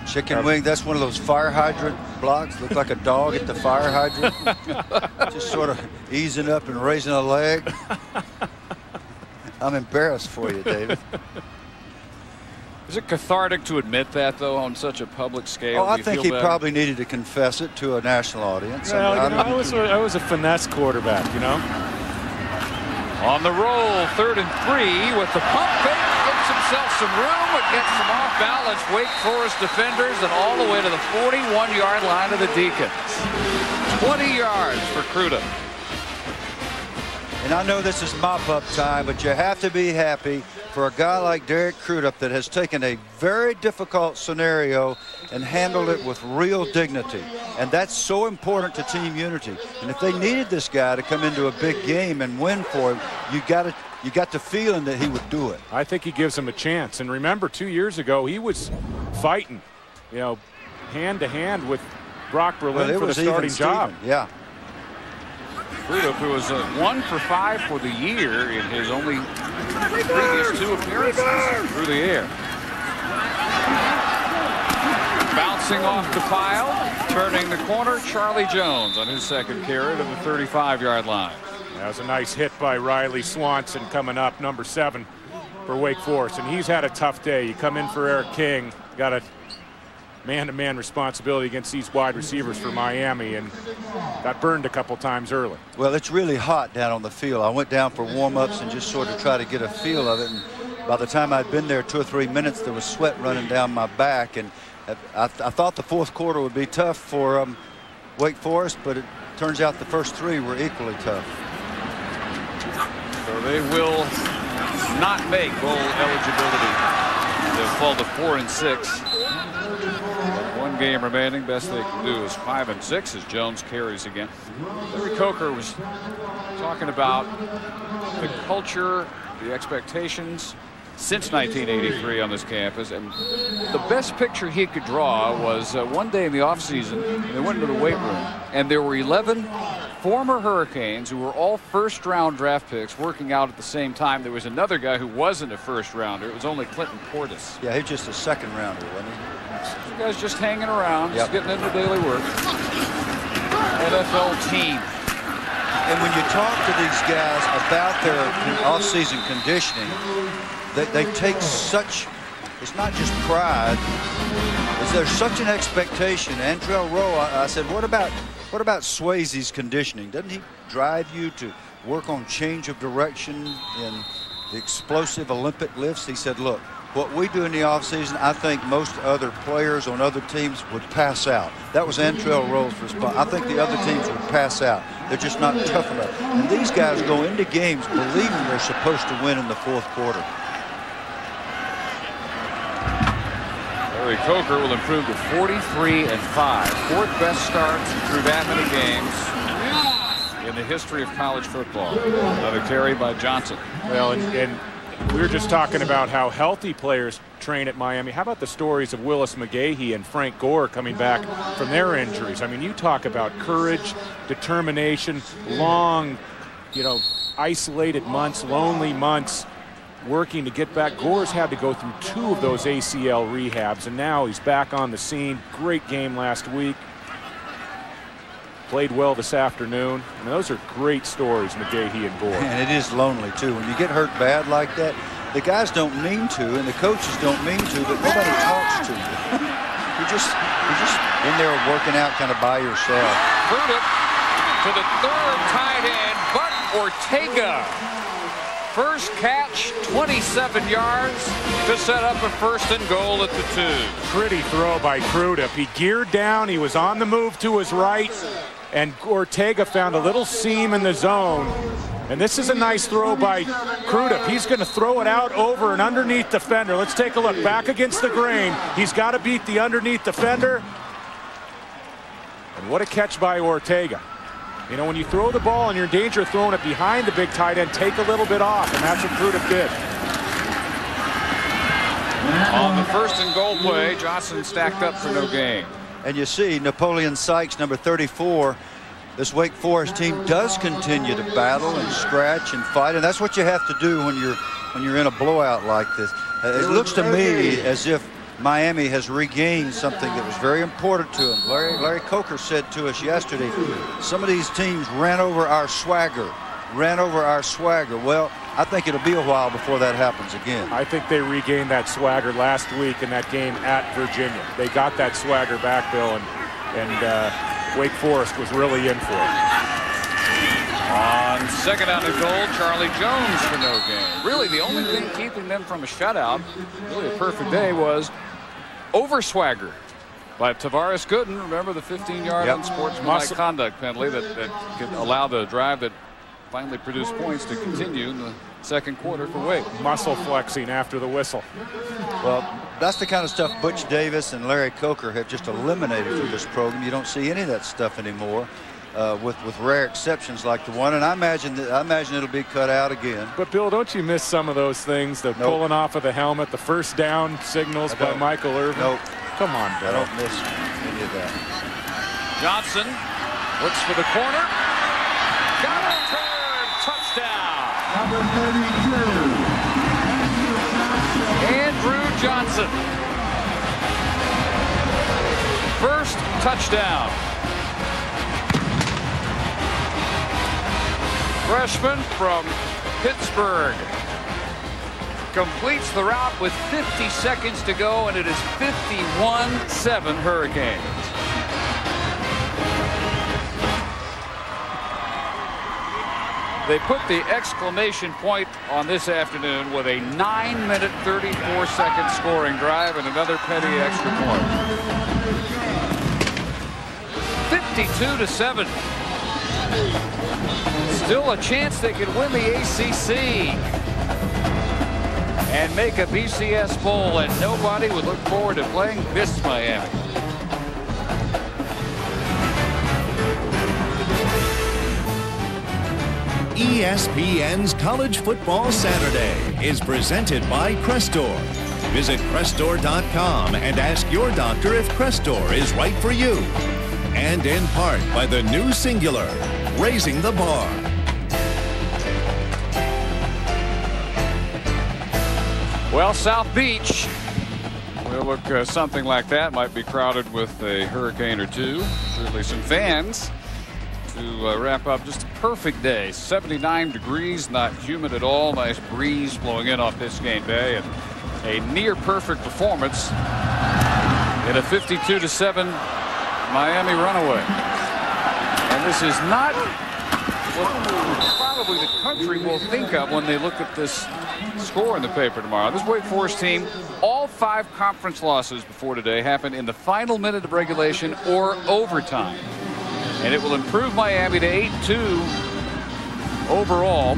Chicken wing, that's one of those fire hydrant blocks. Look like a dog at the fire hydrant. Just sort of easing up and raising a leg. I'm embarrassed for you, David. Is it cathartic to admit that, though, on such a public scale? Oh, I think he probably needed to confess it to a national audience. Well, I was a finesse quarterback, you know. On the roll, 3rd and 3 with the pump fake. Gives himself some room, but gets some off-balance Wake Forest defenders and all the way to the 41-yard line of the Deacons. 20 yards for Kruta. And I know this is mop-up time, but you have to be happy for a guy like Derek Kruta that has taken a very difficult scenario and handled it with real dignity. And that's so important to team unity. And if they needed this guy to come into a big game and win for him, you got the feeling that he would do it. I think he gives him a chance. And remember, 2 years ago, he was fighting, you know, hand to hand with Brock Berlin for the starting job. Yeah. Kruta, who was 1 for 5 for the year in his only previous 2 appearances through the air. Bouncing off the pile, turning the corner, Charlie Jones on his 2nd carry to the 35-yard line. That was a nice hit by Riley Swanson coming up, number 7 for Wake Forest. And he's had a tough day. You come in for Eric King, got a man-to-man responsibility against these wide receivers for Miami, and got burned a couple times early. Well, it's really hot down on the field. I went down for warm-ups and just sort of try to get a feel of it. And by the time I'd been there 2 or 3 minutes, there was sweat running down my back. And I thought the 4th quarter would be tough for Wake Forest, but it turns out the first 3 were equally tough. So they will not make bowl eligibility. They'll fall to 4 and 6. 1 game remaining. Best they can do is 5 and 6 as Jones carries again. Larry Coker was talking about the culture, the expectations since 1983 on this campus, and the best picture he could draw was one day in the offseason, they went into the weight room, and there were 11 former Hurricanes who were all first-round draft picks working out at the same time. There was another guy who wasn't a first-rounder. It was only Clinton Portis. Yeah, he's just a second-rounder, wasn't he? You guys just hanging around, just getting into daily work. NFL team. And when you talk to these guys about their off-season conditioning, they take such, it's not just pride, there's such an expectation. Andrell Rowe, I said, what about Swayze's conditioning? Doesn't he drive you to work on change of direction in the explosive Olympic lifts? He said, look, what we do in the offseason, I think most other players on other teams would pass out. That was Andrell Rowe's response. I think the other teams would pass out. They're just not tough enough. And these guys go into games believing they're supposed to win in the 4th quarter. Larry Coker will improve to 43 and 5. 4th best start through that many games in the history of college football. Another carry by Johnson. Well, and we were just talking about how healthy players train at Miami. How about the stories of Willis McGahee and Frank Gore coming back from their injuries? I mean, you talk about courage, determination, long, you know, isolated months, lonely months, working to get back. Gore's had to go through 2 of those ACL rehabs, and now he's back on the scene. Great game last week. Played well this afternoon. I mean, those are great stories, McGahee and Gore. And it is lonely, too. When you get hurt bad like that, the guys don't mean to, and the coaches don't mean to, but nobody talks to you. You're just in there working out kind of by yourself. Kruta to the 3rd tight end, Buck Ortega. First catch, 27 yards to set up a 1st and goal at the 2. Pretty throw by Kruta. He geared down. He was on the move to his right, and Ortega found a little seam in the zone. And this is a nice throw by Kruta. He's going to throw it out over an underneath defender. Let's take a look. Back against the grain. He's got to beat the underneath defender. And what a catch by Ortega. You know, when you throw the ball and you're in danger of throwing it behind the big tight end, take a little bit off, and that's what Kruta did. On the 1st and goal play, Johnson stacked up for no gain. And you see Napoleon Sykes, number 34, this Wake Forest team does continue to battle and scratch and fight, and that's what you have to do when you're in a blowout like this. It looks to me as if Miami has regained something that was very important to them. Larry Coker said to us yesterday, some of these teams ran over our swagger. Well, I think it'll be a while before that happens again. I think they regained that swagger last week in that game at Virginia. They got that swagger back, Bill, and Wake Forest was really in for it. On second down and goal, Charlie Jones for no gain. Really, the only thing keeping them from a shutout, really a perfect day, was over-swagger by Tavares Gooden. Remember the 15-yard unsportsmanlike conduct penalty that could allow the drive that finally produced points to continue in the second quarter for Wake. Muscle flexing after the whistle. Well, that's the kind of stuff Butch Davis and Larry Coker have just eliminated from this program. You don't see any of that stuff anymore, with rare exceptions like the one. And I imagine it'll be cut out again. But Bill, don't you miss some of those things? The pulling off of the helmet, the first down signals by Michael Irvin. Nope. Come on, Bill. I don't miss any of that. Johnson looks for the corner. Got a return. Touchdown. Number 32. Andrew Johnson. First touchdown. Freshman from Pittsburgh completes the route with 50 seconds to go, and it is 51-7 Hurricanes. They put the exclamation point on this afternoon with a 9-minute 34-second scoring drive and another petty extra point. 52-7. Still a chance they could win the ACC and make a BCS bowl, and nobody would look forward to playing this Miami. ESPN's College Football Saturday is presented by Crestor. Visit Crestor.com and ask your doctor if Crestor is right for you. And in part by the new singular, Raising the Bar. Well, South Beach will look something like that. Might be crowded with a hurricane or two. Certainly some fans to wrap up just a perfect day. 79 degrees, not humid at all. Nice breeze blowing in off Biscayne Bay, and a near perfect performance in a 52-7 Miami runaway. And this is not what probably the country will think of when they look at this score in the paper tomorrow. This Wake Forest team, all 5 conference losses before today happened in the final minute of regulation or overtime. And it will improve Miami to 8-2 overall.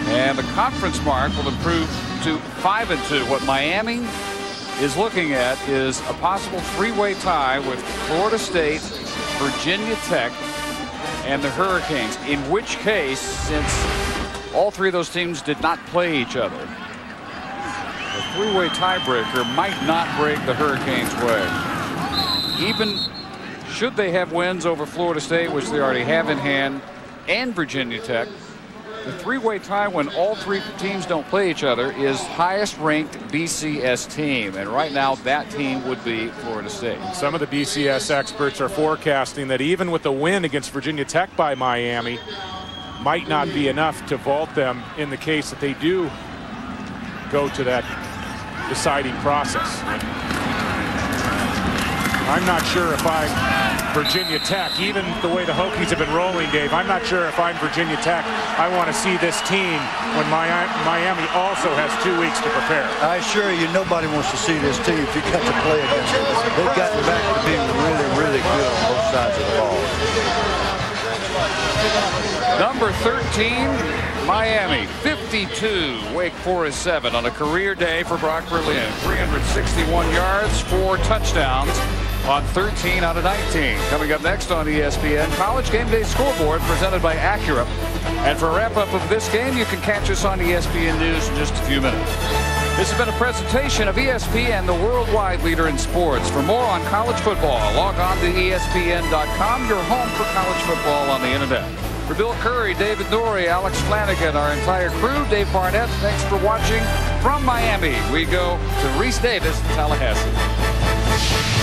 And the conference mark will improve to 5-2. What Miami is looking at is a possible 3-way tie with Florida State, Virginia Tech, and the Hurricanes, in which case, since all 3 of those teams did not play each other, the 3-way tiebreaker might not break the Hurricanes' way. Even should they have wins over Florida State, which they already have in hand, and Virginia Tech, the 3-way tie when all 3 teams don't play each other is highest ranked BCS team. And right now that team would be Florida State. Some of the BCS experts are forecasting that even with the win against Virginia Tech by Miami, might not be enough to vault them in the case that they do go to that deciding process. I'm not sure if I'm Virginia Tech, even the way the Hokies have been rolling, Dave. I'm not sure if I'm Virginia Tech. I want to see this team when Miami also has 2 weeks to prepare. I assure you, nobody wants to see this team if you got to play against them. They've gotten back to being really, really good on both sides of the ball. Number 13, Miami, 52, Wake Forest 7 on a career day for Brock Berlin. 361 yards, 4 touchdowns on 13 out of 19. Coming up next on ESPN, College Game Day Scoreboard presented by Acura. And for a wrap-up of this game, you can catch us on ESPN News in just a few minutes. This has been a presentation of ESPN, the worldwide leader in sports. For more on college football, log on to ESPN.com, your home for college football on the internet. For Bill Curry, David Norrie, Alex Flanagan, our entire crew, Dave Barnett, thanks for watching. From Miami, we go to Reese Davis in Tallahassee.